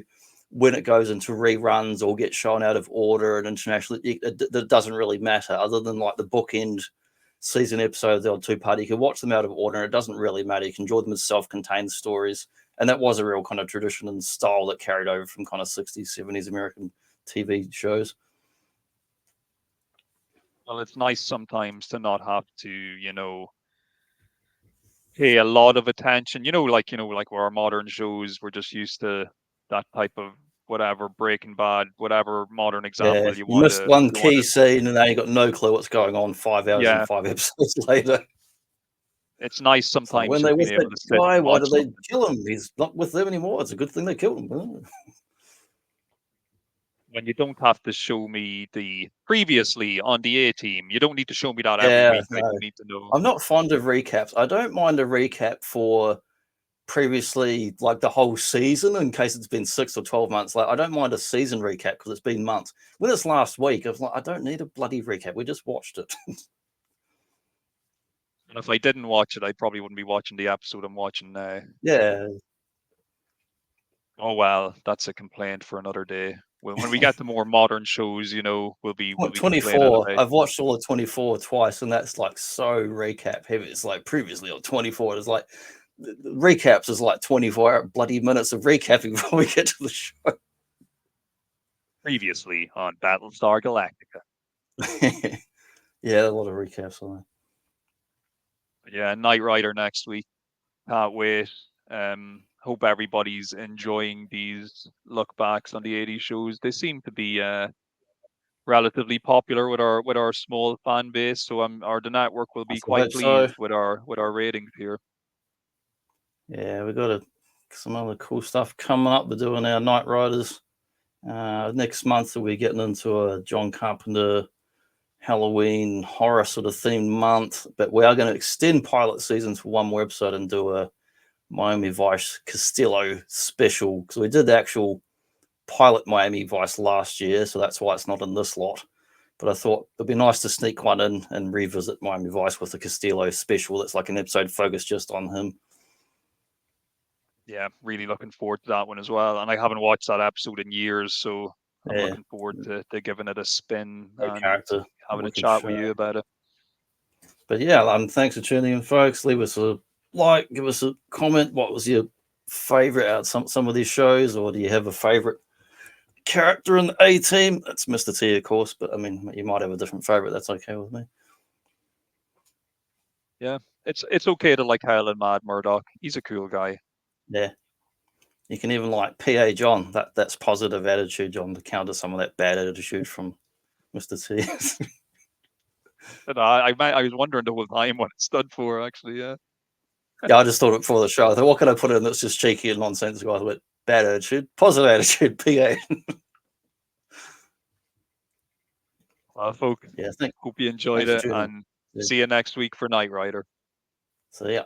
S1: when it goes into reruns or gets shown out of order and internationally, it doesn't really matter, other than like the bookend season episodes, the odd two-part. You can watch them out of order and it doesn't really matter. You can enjoy them as self-contained stories. And that was a real kind of tradition and style that carried over from kind of 60s, 70s American TV shows.
S2: Well, it's nice sometimes to not have to, pay a lot of attention. Like where our modern shows, we're just used to that type of whatever, Breaking Bad, whatever modern example
S1: Yeah,
S2: you
S1: you
S2: want
S1: missed
S2: to.
S1: one key scene and now you got no clue what's going on 5 hours
S2: Yeah.
S1: and 5 episodes later.
S2: It's nice
S1: So
S2: sometimes
S1: when
S2: just
S1: they
S2: being
S1: with
S2: able
S1: that
S2: to sit
S1: guy,
S2: and
S1: why
S2: watch
S1: did they
S2: something.
S1: kill him? He's not with them anymore. It's a good thing they killed him.
S2: When you don't have to show me the previously on the A-Team, you don't need to show me that
S1: Yeah,
S2: every week. I
S1: no.
S2: don't need to know.
S1: I'm not fond of recaps. I don't mind a recap for previously, like the whole season, in case it's been 6 or 12 months. Like, I don't mind a season recap because it's been months. When it's last week, I was like, I don't need a bloody recap. We just watched it.
S2: And if I didn't watch it, I probably wouldn't be watching the episode I'm watching now.
S1: Yeah.
S2: Oh well, that's a complaint for another day. When we get to more modern shows, we'll be complaining
S1: 24.
S2: about.
S1: I've watched all of 24 twice, and that's like so recap heavy. It's like previously on 24. It's like the recaps is like 24 bloody minutes of recapping before we get to the show.
S2: Previously on Battlestar Galactica.
S1: Yeah, a lot of recaps on that.
S2: Yeah, Knight Rider next week. Can't wait. Hope everybody's enjoying these look backs on the 80s shows. They seem to be relatively popular with our small fan base, so the network will be quite pleased with our ratings here.
S1: Yeah, we've got some other cool stuff coming up. We're doing our Knight Riders. Next month we'll be getting into a John Carpenter Halloween horror sort of themed month, but we are going to extend pilot seasons for one more episode and do a Miami Vice Castillo special, because we did the actual pilot Miami Vice last year, so that's why it's not in this lot. But I thought it'd be nice to sneak one in and revisit Miami Vice with the Castillo special. That's like an episode focused just on him.
S2: Yeah, really looking forward to that one as well. And I haven't watched that episode in years, so I'm looking forward to giving it a spin and having a chat with you about it.
S1: But yeah, thanks for tuning in, folks. Leave us a like, give us a comment. What was your favorite out of some of these shows, or do you have a favorite character in the A-Team? That's Mr. T, of course, but I mean, you might have a different favorite. That's okay with me.
S2: Yeah, it's okay to like Kyle and Mad Murdoch. He's a cool guy.
S1: Yeah. You can even like PA John. That's positive attitude, John, to counter some of that bad attitude from Mr. T.
S2: I was wondering the whole time what it stood for, actually, yeah.
S1: Yeah, I just thought it before the show. I thought, what can I put in that's just cheeky and nonsensical? I thought, bad attitude, positive attitude, PA.
S2: Folks,
S1: yeah,
S2: hope you enjoyed it, and see you next week for Knight Rider.
S1: See ya.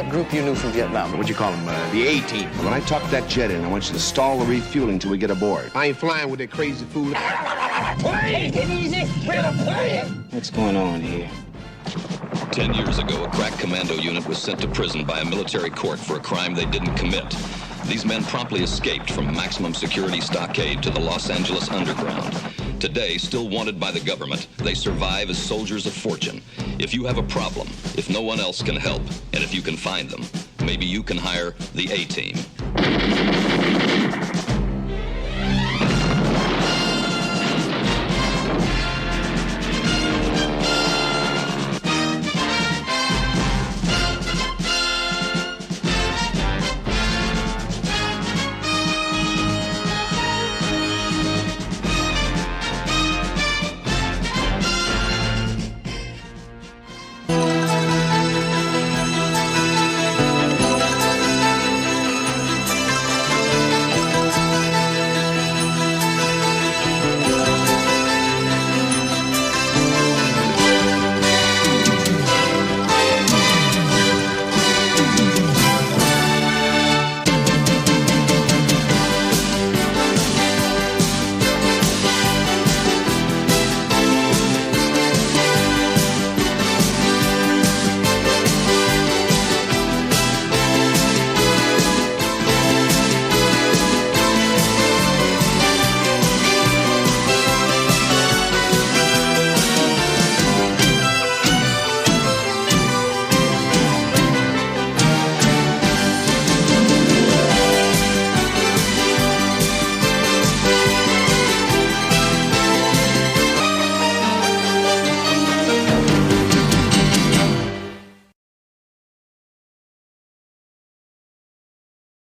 S4: group you knew from Vietnam.
S5: What'd you call them? The A-Team. When I tuck that jet in, I want you to stall the refueling till we get aboard. I ain't flying with that crazy fool.
S6: Take it easy. We're the play.
S4: What's going on here?
S3: 10 years ago, a crack commando unit was sent to prison by a military court for a crime they didn't commit. These men promptly escaped from maximum security stockade to the Los Angeles underground. Today, still wanted by the government, they survive as soldiers of fortune. If you have a problem, if no one else can help, and if you can find them, maybe you can hire the A-Team.